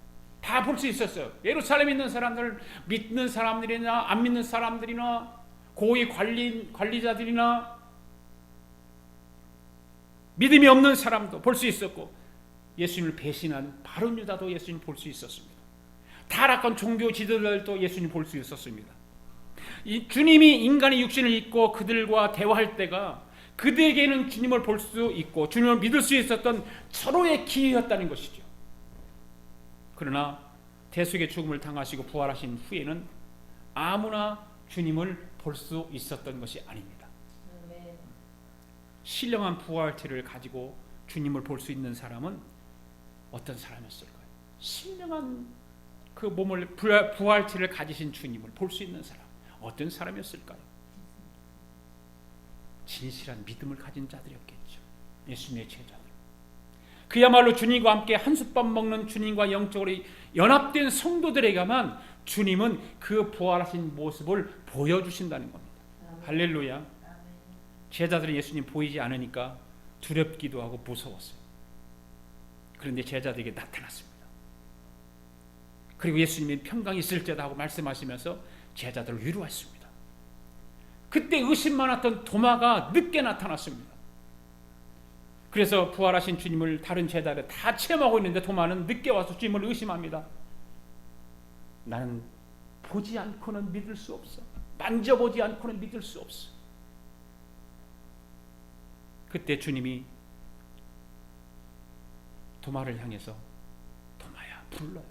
다 볼 수 있었어요. 예루살렘에 있는 사람들, 믿는 사람들이나 안 믿는 사람들이나 고위 관리자들이나 믿음이 없는 사람도 볼 수 있었고 예수님을 배신한 바른 유다도 예수님 볼 수 있었습니다. 타락한 종교 지도자들도 예수님 볼 수 있었습니다. 이 주님이 인간의 육신을 입고 그들과 대화할 때가 그들에게는 주님을 볼 수 있고 주님을 믿을 수 있었던 서로의 기회였다는 것이죠. 그러나 대속의 죽음을 당하시고 부활하신 후에는 아무나 주님을 볼 수 있었던 것이 아닙니다. 신령한 부활체를 가지고 주님을 볼 수 있는 사람은 어떤 사람이었을까요? 신령한 그 몸을 부활체를 가지신 주님을 볼 수 있는 사람 어떤 사람이었을까요? 진실한 믿음을 가진 자들이었겠죠. 예수님의 제자들. 그야말로 주님과 함께 한솥밥 먹는 주님과 영적으로 연합된 성도들에게만 주님은 그 부활하신 모습을 보여주신다는 겁니다. 할렐루야. 제자들은 예수님 보이지 않으니까 두렵기도 하고 무서웠어요. 그런데 제자들에게 나타났습니다. 그리고 예수님이 평강이 있을지어다 하고 말씀하시면서 제자들을 위로했습니다. 그때 의심 많았던 도마가 늦게 나타났습니다. 그래서 부활하신 주님을 다른 제자들 다 체험하고 있는데 도마는 늦게 와서 주님을 의심합니다. 나는 보지 않고는 믿을 수 없어. 만져보지 않고는 믿을 수 없어. 그때 주님이 도마를 향해서 도마야 불러요.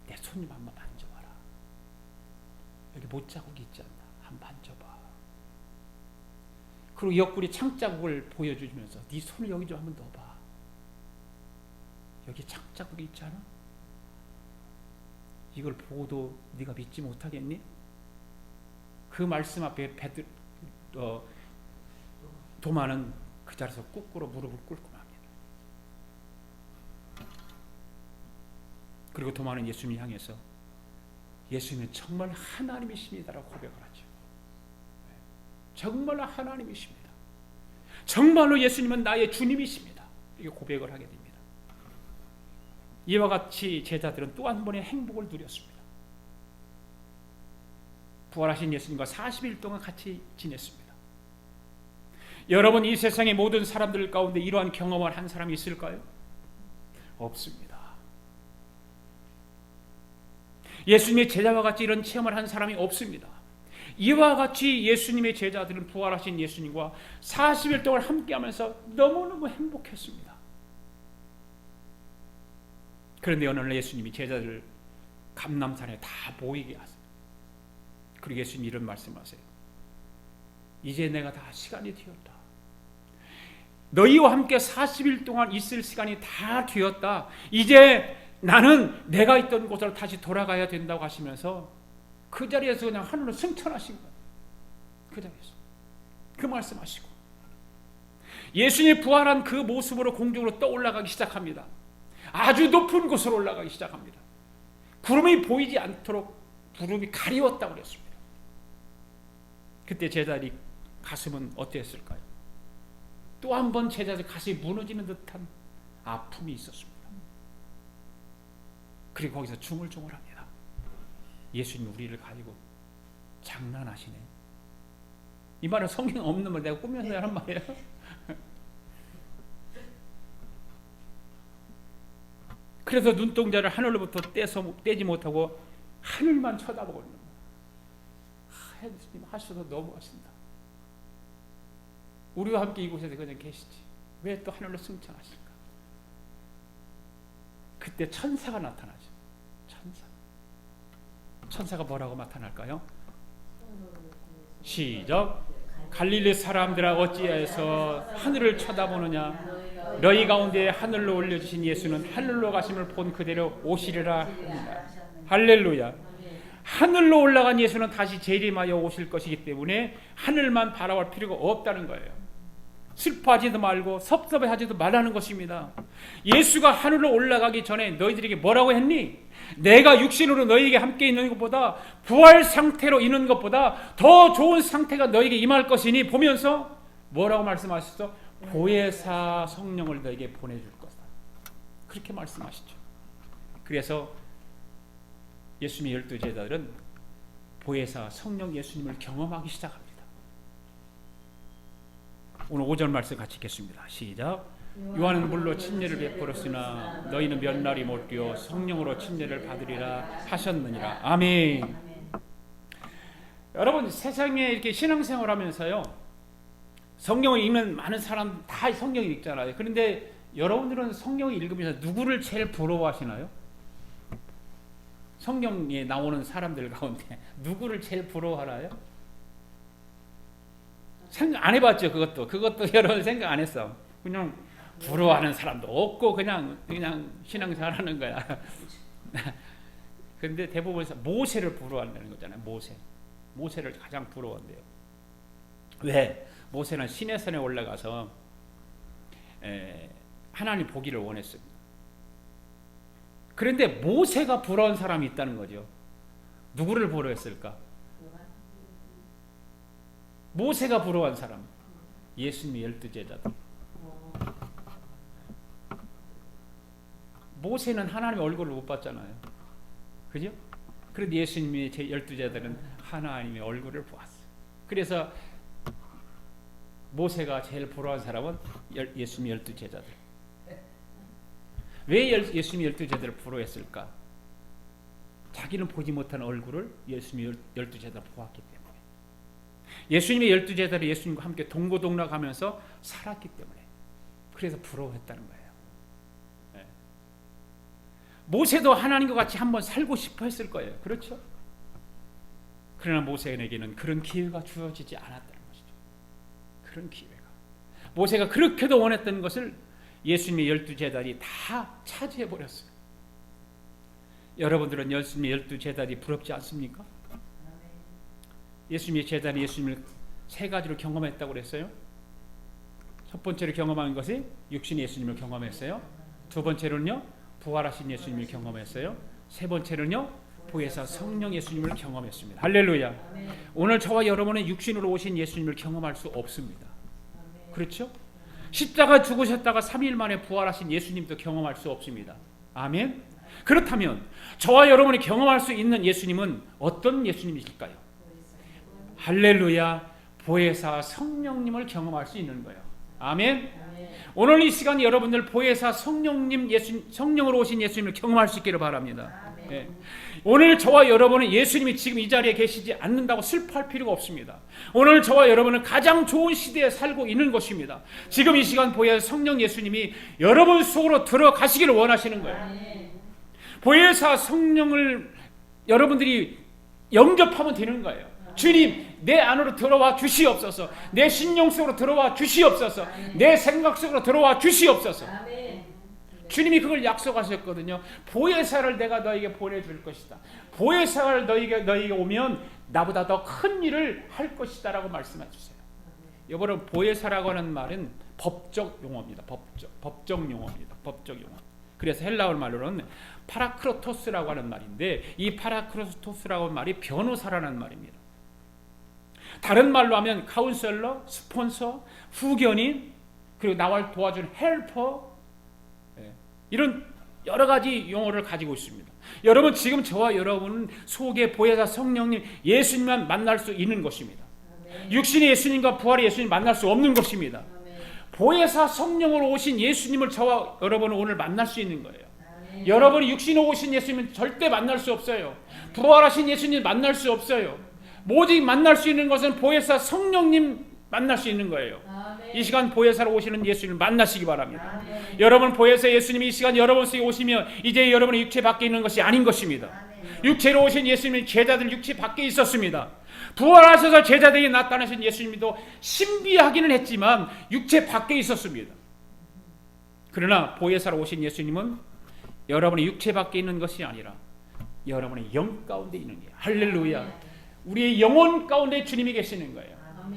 내 손 좀 한번 만져봐라. 여기 못자국이 있지 않나? 한번 만져봐. 그리고 옆구리 창자국을 보여주면서 네 손을 여기 좀 한번 넣어봐. 여기 창자국이 있잖아. 이걸 보고도 네가 믿지 못하겠니? 그 말씀 앞에 도마는 그 자리에서 꾹꾸로 무릎을 꿇고 맙니다. 그리고 도마는 예수님을 향해서 예수님은 정말 하나님이십니다라고 고백을 하죠. 정말 하나님이십니다. 정말로 예수님은 나의 주님이십니다. 이렇게 고백을 하게 됩니다. 이와 같이 제자들은 또 한 번의 행복을 누렸습니다. 부활하신 예수님과 40일 동안 같이 지냈습니다. 여러분, 이 세상의 모든 사람들 가운데 이러한 경험을 한 사람이 있을까요? 없습니다. 예수님의 제자와 같이 이런 체험을 한 사람이 없습니다. 이와 같이 예수님의 제자들은 부활하신 예수님과 40일 동안 함께하면서 너무너무 행복했습니다. 그런데 어느 날 예수님이 제자들을 감람산에 다 모이게 하세요. 그리고 예수님이 이런 말씀하세요. 이제 내가 다 시간이 되었다. 너희와 함께 40일 동안 있을 시간이 다 되었다. 이제 나는 내가 있던 곳으로 다시 돌아가야 된다고 하시면서 그 자리에서 그냥 하늘로 승천하신 거예요. 그 자리에서 그 말씀하시고 예수님이 부활한 그 모습으로 공중으로 떠올라가기 시작합니다. 아주 높은 곳으로 올라가기 시작합니다. 구름이 보이지 않도록 구름이 가리웠다고 그랬습니다. 그때 제자들이 가슴은 어땠을까요? 또 한 번 제자들 가슴이 무너지는 듯한 아픔이 있었습니다. 그리고 거기서 중얼중얼합니다. 예수님 우리를 가지고 장난하시네. 이 말은 성경 없는 말 내가 꾸며서 하는 말이에요. 그래서 눈동자를 하늘로부터 떼지 못하고 하늘만 쳐다보고 있는 거예요. 예수님 하셔도 너무 하신다. 우리와 함께 이곳에서 그냥 계시지. 왜 또 하늘로 승천하실까? 그때 천사가 나타나죠. 천사가 뭐라고 나타날까요? 시작. 갈릴리 사람들아 어찌하여서 하늘을 쳐다보느냐? 너희 가운데 하늘로 올려주신 예수는 하늘로 가심을 본 그대로 오시리라 합니다. 할렐루야. 하늘로 올라간 예수는 다시 재림하여 오실 것이기 때문에 하늘만 바라볼 필요가 없다는 거예요. 슬퍼하지도 말고 섭섭해하지도 말라는 것입니다. 예수가 하늘로 올라가기 전에 너희들에게 뭐라고 했니? 내가 육신으로 너희에게 함께 있는 것보다 부활 상태로 있는 것보다 더 좋은 상태가 너희에게 임할 것이니 보면서 뭐라고 말씀하셨어? 보혜사 성령을 너희에게 보내줄 것이다. 그렇게 말씀하시죠. 그래서 예수님의 12제자들은 보혜사 성령 예수님을 경험하기 시작합니다. 오늘 5절 말씀 같이 읽겠습니다. 시작. 요한은 물로 침례를 베풀었으나 너희는 몇 날이 못 되어 성령으로 침례를 받으리라 하셨느니라. 아멘. 여러분, 세상에 이렇게 신앙생활 하면서요, 성경을 읽는 많은 사람 다 성경을 읽잖아요. 그런데 여러분들은 성경을 읽으면서 누구를 제일 부러워하시나요? 성경에 나오는 사람들 가운데 누구를 제일 부러워하나요? 생각 안 해봤죠. 그것도 여러분 생각 안 했어. 그냥 부러워하는 사람도 없고 그냥 신앙생활하는 거야. 그런데 대부분 모세를 부러워한다는 거잖아요. 모세를 가장 부러워한대요. 왜? 모세는 시내산에 올라가서 하나님 보기를 원했습니다. 그런데 모세가 부러운 사람이 있다는 거죠. 누구를 부러워했을까? 모세가 부러워한 사람, 예수님의 12제자들. 모세는 하나님의 얼굴을 못 봤잖아요. 그죠? 그런데 예수님의 12제자들은 하나님의 얼굴을 보았어요. 그래서 모세가 제일 부러워한 사람은 예수님의 12제자들. 왜 예수님의 12제자들을 부러워했을까? 자기는 보지 못한 얼굴을 예수님의 12제자가 보았기 때문에. 예수님의 12제자들이 예수님과 함께 동고동락하면서 살았기 때문에 그래서 부러워했다는 거예요. 네. 모세도 하나님과 같이 한번 살고 싶어 했을 거예요. 그렇죠? 그러나 모세에게는 그런 기회가 주어지지 않았다는 것이죠. 그런 기회가. 모세가 그렇게도 원했던 것을 예수님의 12제자들이 다 차지해버렸어요. 여러분들은 예수님의 12제자들이 부럽지 않습니까? 예수님의 제자는 예수님을 세 가지로 경험했다고 그랬어요. 첫 번째로 경험한 것이 육신의 예수님을 경험했어요. 두 번째로는요, 부활하신 예수님을 경험했어요. 세 번째로는요, 보혜사 성령 예수님을 경험했습니다. 할렐루야. 오늘 저와 여러분은 육신으로 오신 예수님을 경험할 수 없습니다. 그렇죠? 십자가 죽으셨다가 3일 만에 부활하신 예수님도 경험할 수 없습니다. 아멘. 그렇다면 저와 여러분이 경험할 수 있는 예수님은 어떤 예수님이실까요? 할렐루야. 보혜사 성령님을 경험할 수 있는 거예요. 아멘. 오늘 이 시간 여러분들 보혜사 성령으로 오신 예수님을 경험할 수 있기를 바랍니다. 예. 오늘 저와 여러분은 예수님이 지금 이 자리에 계시지 않는다고 슬퍼할 필요가 없습니다. 오늘 저와 여러분은 가장 좋은 시대에 살고 있는 것입니다. 지금 이 시간 보혜사 성령 예수님이 여러분 속으로 들어가시기를 원하시는 거예요. 보혜사 성령을 여러분들이 영접하면 되는 거예요. 주님, 내 안으로 들어와 주시옵소서. 내 신령 속으로 들어와 주시옵소서. 내 생각 속으로 들어와 주시옵소서. 주님이 그걸 약속하셨거든요. 보혜사를 내가 너에게 보내줄 것이다. 보혜사를 너에게 오면 나보다 더 큰 일을 할 것이다 라고 말씀해주세요. 여러분, 보혜사라고 하는 말은 법적 용어입니다. 법적 용어입니다. 법적 용어. 그래서 헬라어 말로는 파라크로토스라고 하는 말인데, 이 파라크로토스라고 하는 말이 변호사라는 말입니다. 다른 말로 하면 카운셀러, 스폰서, 후견인, 그리고 나를 도와준 헬퍼, 이런 여러 가지 용어를 가지고 있습니다. 여러분, 지금 저와 여러분 속에 보혜사 성령님 예수님만 만날 수 있는 것입니다. 육신의 예수님과 부활의 예수님 만날 수 없는 것입니다. 보혜사 성령으로 오신 예수님을 저와 여러분은 오늘 만날 수 있는 거예요. 여러분이 육신으로 오신 예수님은 절대 만날 수 없어요. 부활하신 예수님 만날 수 없어요. 오직 만날 수 있는 것은 보혜사 성령님 만날 수 있는 거예요. 이 시간 보혜사로 오시는 예수님을 만나시기 바랍니다. 여러분, 보혜사 예수님이 이 시간 여러분 속에 오시면 이제 여러분의 육체 밖에 있는 것이 아닌 것입니다. 육체로 오신 예수님이 제자들 육체 밖에 있었습니다. 부활하셔서 제자들에게 나타나신 예수님도 신비하기는 했지만 육체 밖에 있었습니다. 그러나 보혜사로 오신 예수님은 여러분의 육체 밖에 있는 것이 아니라 여러분의 영 가운데 있는 거예요. 할렐루야. 우리의 영혼 가운데 주님이 계시는 거예요.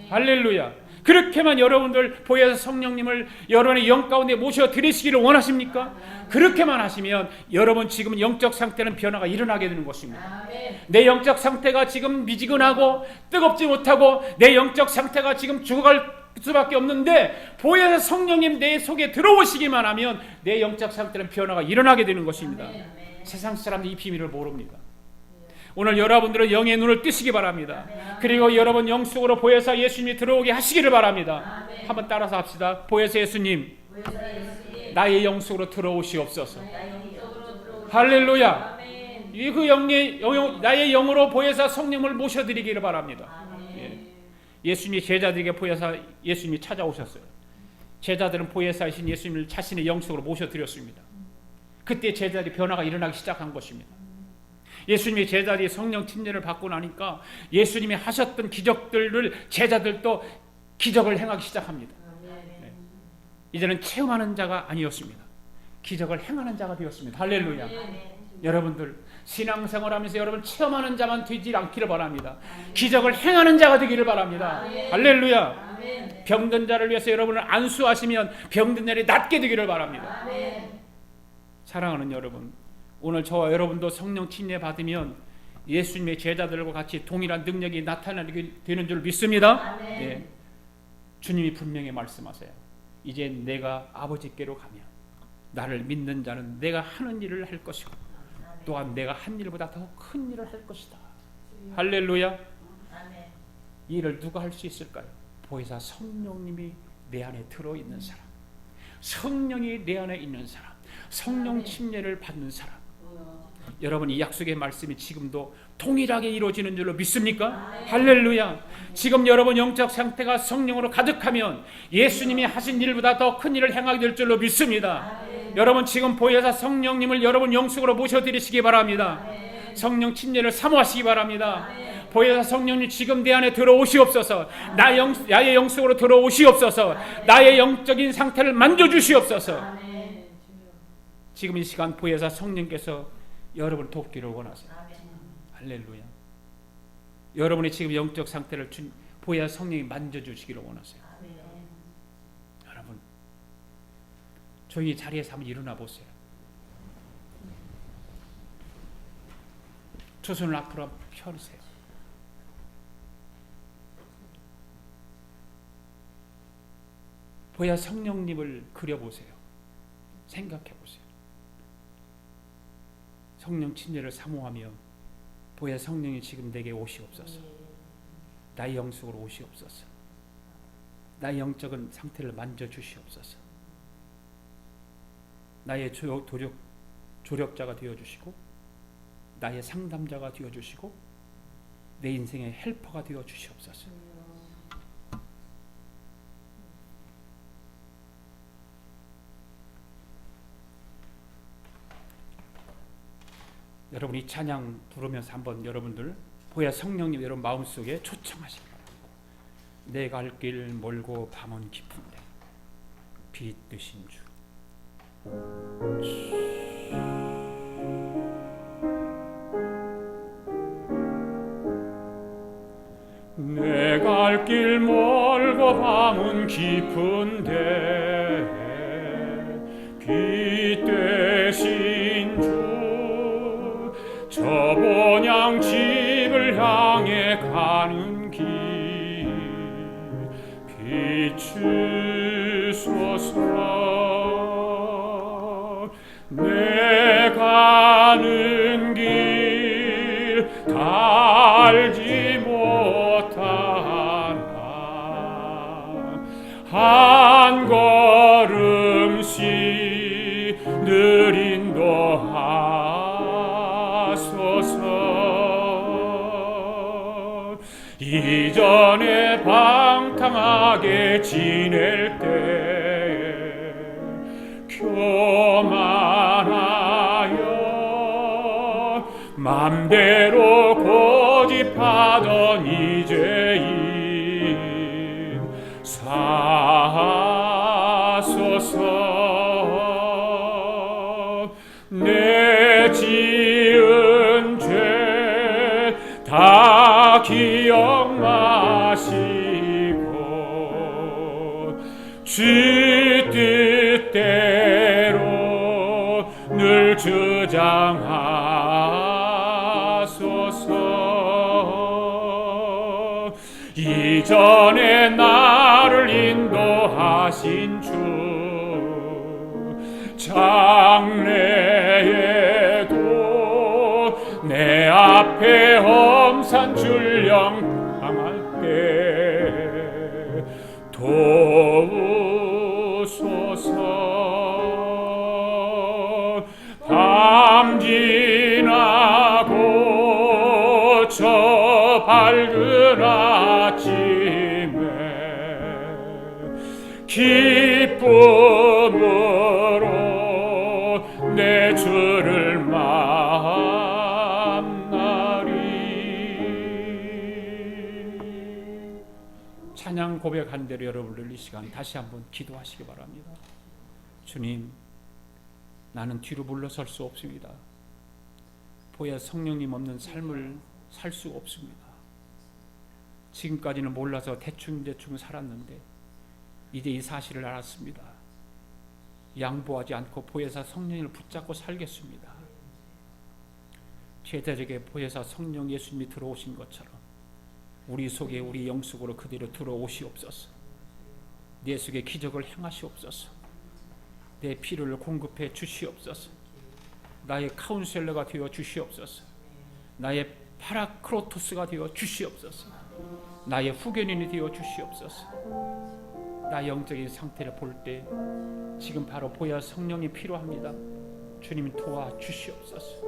할렐루야. 그렇게만 여러분들 보혜사 성령님을 여러분의 영 가운데 모셔드리시기를 원하십니까? 그렇게만 하시면 여러분 지금 영적 상태는 변화가 일어나게 되는 것입니다. 내 영적 상태가 지금 미지근하고 뜨겁지 못하고 내 영적 상태가 지금 죽어갈 수밖에 없는데 보혜사 성령님 내 속에 들어오시기만 하면 내 영적 상태는 변화가 일어나게 되는 것입니다. 세상 사람들이 이 비밀을 모릅니다. 오늘 여러분들은 영의 눈을 뜨시기 바랍니다. 그리고 여러분 영 속으로 보혜사 예수님이 들어오게 하시기를 바랍니다. 한번 따라서 합시다. 보혜사 예수님, 나의 영 속으로 들어오시옵소서. 할렐루야. 나의 영으로 보혜사 성령을 모셔드리기를 바랍니다. 예수님이 제자들에게 보혜사 예수님이 찾아오셨어요. 제자들은 보혜사이신 예수님을 자신의 영 속으로 모셔드렸습니다. 그때 제자들이 변화가 일어나기 시작한 것입니다. 예수님이 제자들이 성령 침례를 받고 나니까 예수님이 하셨던 기적들을 제자들도 기적을 행하기 시작합니다. 네. 이제는 체험하는 자가 아니었습니다. 기적을 행하는 자가 되었습니다. 할렐루야. 여러분들 신앙생활하면서 여러분 체험하는 자만 되지 않기를 바랍니다. 기적을 행하는 자가 되기를 바랍니다. 할렐루야. 병든 자를 위해서 여러분을 안수하시면 병든 자들이 낫게 되기를 바랍니다. 사랑하는 여러분, 오늘 저와 여러분도 성령 침례 받으면 예수님의 제자들과 같이 동일한 능력이 나타나게 되는 줄 믿습니다. 네. 주님이 분명히 말씀하세요. 이제 내가 아버지께로 가면 나를 믿는 자는 내가 하는 일을 할 것이고 또한 내가 한 일보다 더 큰 일을 할 것이다. 할렐루야. 이 일을 누가 할 수 있을까요? 보혜사 성령님이 내 안에 들어있는 사람, 성령이 내 안에 있는 사람, 성령 침례를 받는 사람. 여러분, 이 약속의 말씀이 지금도 동일하게 이루어지는 줄로 믿습니까? 할렐루야. 지금 여러분 영적 상태가 성령으로 가득하면 예수님이 하신 일보다 더 큰 일을 행하게 될 줄로 믿습니다. 여러분 지금 보혜사 성령님을 여러분 영속으로 모셔드리시기 바랍니다. 성령 침례를 사모하시기 바랍니다. 보혜사 성령님 지금 내 안에 들어오시옵소서. 나의 영속으로 들어오시옵소서. 나의 영적인 상태를 만져주시옵소서. 지금 이 시간 보혜사 성령께서 여러분을 돕기를 원하세요. 할렐루야. 여러분의 지금 영적 상태를 보혜사 성령이 만져주시기를 원하세요. 여러분 조용히 자리에서 한번 일어나 보세요. 두 손을 앞으로 펴세요. 보혜사 성령님을 그려보세요. 생각해보세요. 성령 침례를 사모하며 보혜사 성령이 지금 내게 오시옵소서. 나의 영속으로 오시옵소서. 나의 영적인 상태를 만져주시옵소서. 나의 조력자가 되어주시고 나의 상담자가 되어주시고 내 인생의 헬퍼가 되어주시옵소서. 여러분 이 찬양 부르면서 한번 여러분들 보혜사 성령님 여러분 마음속에 초청하시기 바랍니다. 내가 갈 길 멀고 밤은 깊은데 빛 되신 주. 내가 갈 길 멀고 밤은 깊은데 빛 되신 주. 저 본향 집을 향해 가는 길 비추소서. 내 가는 길 다 알지 못하나 한 걸음씩 늘 인도하소서. 이전에 방탕하게 지낼 때에 교만하여 맘대로 고집하던 이제인 사소서. 내 지은 죄 다 기억나시고 주 뜻대로 늘 주장하소서. 이전에 나를 인도하신 주 장래에도 내 앞에 험산 줄령 당할 때 도우소서. 밤 지나고 저 밝은 아침에 기쁨으로 내 주를 만나리. 찬양 고백한 대로 여러분들 이 시간 다시 한번 기도하시기 바랍니다. 주님, 나는 뒤로 물러설 수 없습니다. 보혜사 성령님 없는 삶을 살 수 없습니다. 지금까지는 몰라서 대충 살았는데 이제 이 사실을 알았습니다. 양보하지 않고 보혜사 성령을 붙잡고 살겠습니다. 제자에게 보혜사 성령 예수님이 들어오신 것처럼 우리 속에 우리 영 속으로 그대로 들어오시옵소서. 내 속에 기적을 행하시옵소서. 내 필요를 공급해 주시옵소서. 나의 카운셀러가 되어 주시옵소서. 나의 파라크로토스가 되어 주시옵소서. 나의 후견인이 되어 주시옵소서. 나의 영적인 상태를 볼 때 지금 바로 보혜사 성령이 필요합니다. 주님 도와 주시옵소서.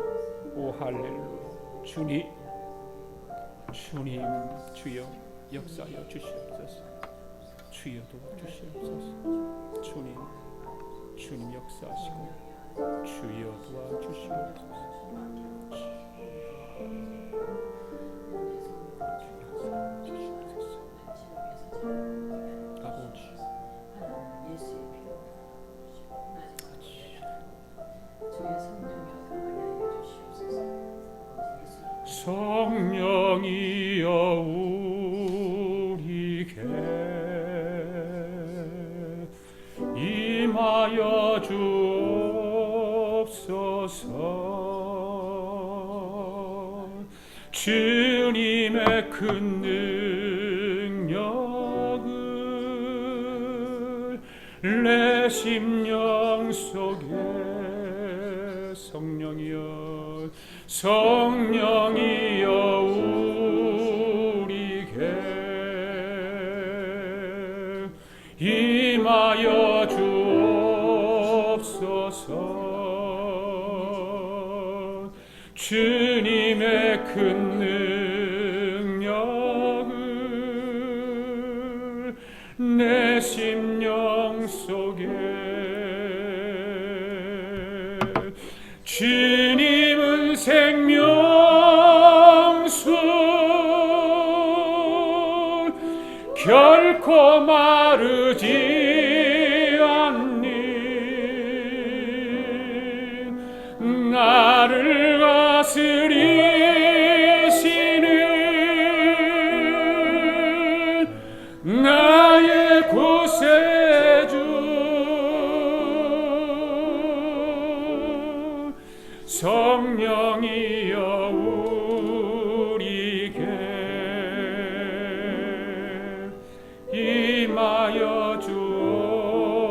오 할렐루야. 주님 주여 역사하여 주시옵소서. 주여 도와 주시옵소서. 주님 주님 역사하시고 주여 도와주시옵소서. 아버지 성령이여 우리에게 임하여 주옵소서. 주님의 큰 능력을 내 심령 속에 성령이여 우리에게 임하여 주옵소서. 주님의 큰 능력을 내 심령 속에 주님은 생명수 결코 마르지 않니 나를 다스리시는 나의 구세주 성령이여 우리에게 임하여 주옵소서.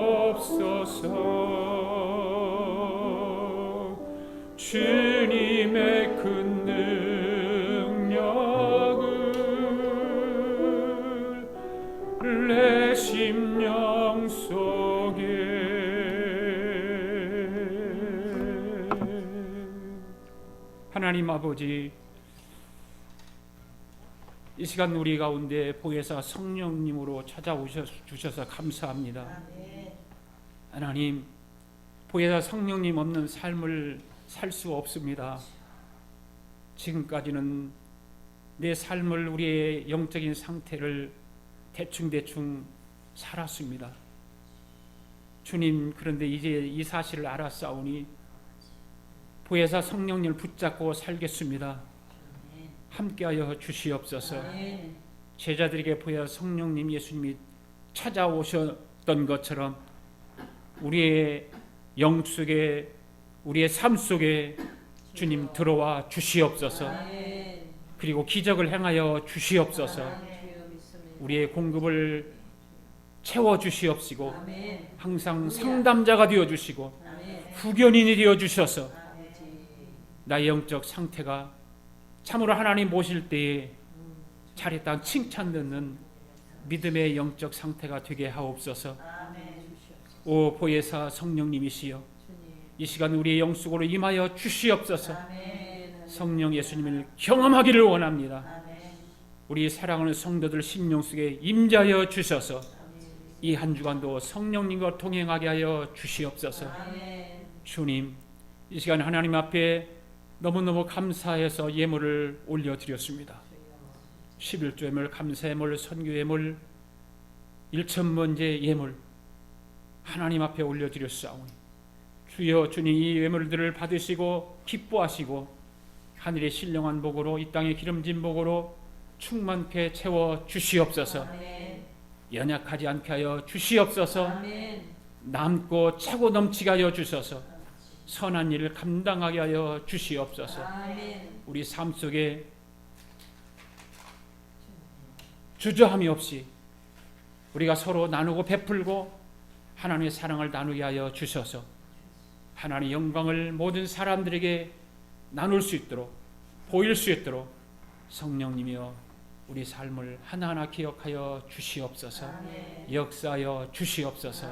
주님의 큰 능력을 내 심령 속에 하나님 아버지, 이 시간 우리 가운데 보혜사 성령님으로 찾아오셔서 감사합니다. 하나님, 보혜사 성령님 없는 삶을 살 수 없습니다. 지금까지는 내 삶을, 우리의 영적인 상태를 대충 살았습니다. 주님, 그런데 이제 이 사실을 알았사오니 보혜사 성령님을 붙잡고 살겠습니다. 함께하여 주시옵소서. 제자들에게 보혜사 성령님 예수님이 찾아오셨던 것처럼 우리의 영 속에, 우리의 삶 속에 주님 들어와 주시옵소서. 그리고 기적을 행하여 주시옵소서. 우리의 공급을 채워 주시옵시고 항상 상담자가 되어 주시고 후견인이 되어 주셔서 나의 영적 상태가 참으로 하나님 모실 때에 잘했다 칭찬 듣는 믿음의 영적 상태가 되게 하옵소서. 오 보혜사 성령님이시여, 이 시간 우리의 영 속으로 임하여 주시옵소서. 성령 예수님을 경험하기를 원합니다. 우리 사랑하는 성도들 심령 속에 임재하여 주셔서 이 한 주간도 성령님과 동행하게 하여 주시옵소서. 주님, 이 시간 하나님 앞에 너무너무 감사해서 예물을 올려드렸습니다. 11조 예물, 감사 예물, 선교 예물, 1,000번째 예물 하나님 앞에 올려드렸사오니 주여, 주님 이 예물들을 받으시고 기뻐하시고 하늘의 신령한 복으로, 이 땅의 기름진 복으로 충만케 채워 주시옵소서. 연약하지 않게 하여 주시옵소서. 남고 차고 넘치게 하여 주셔서 선한 일을 감당하게 하여 주시옵소서. 우리 삶 속에 주저함이 없이 우리가 서로 나누고 베풀고 하나님의 사랑을 나누게 하여 주셔서 하나님의 영광을 모든 사람들에게 나눌 수 있도록, 보일 수 있도록 성령님이여 우리 삶을 하나하나 기억하여 주시옵소서. 역사하여 주시옵소서.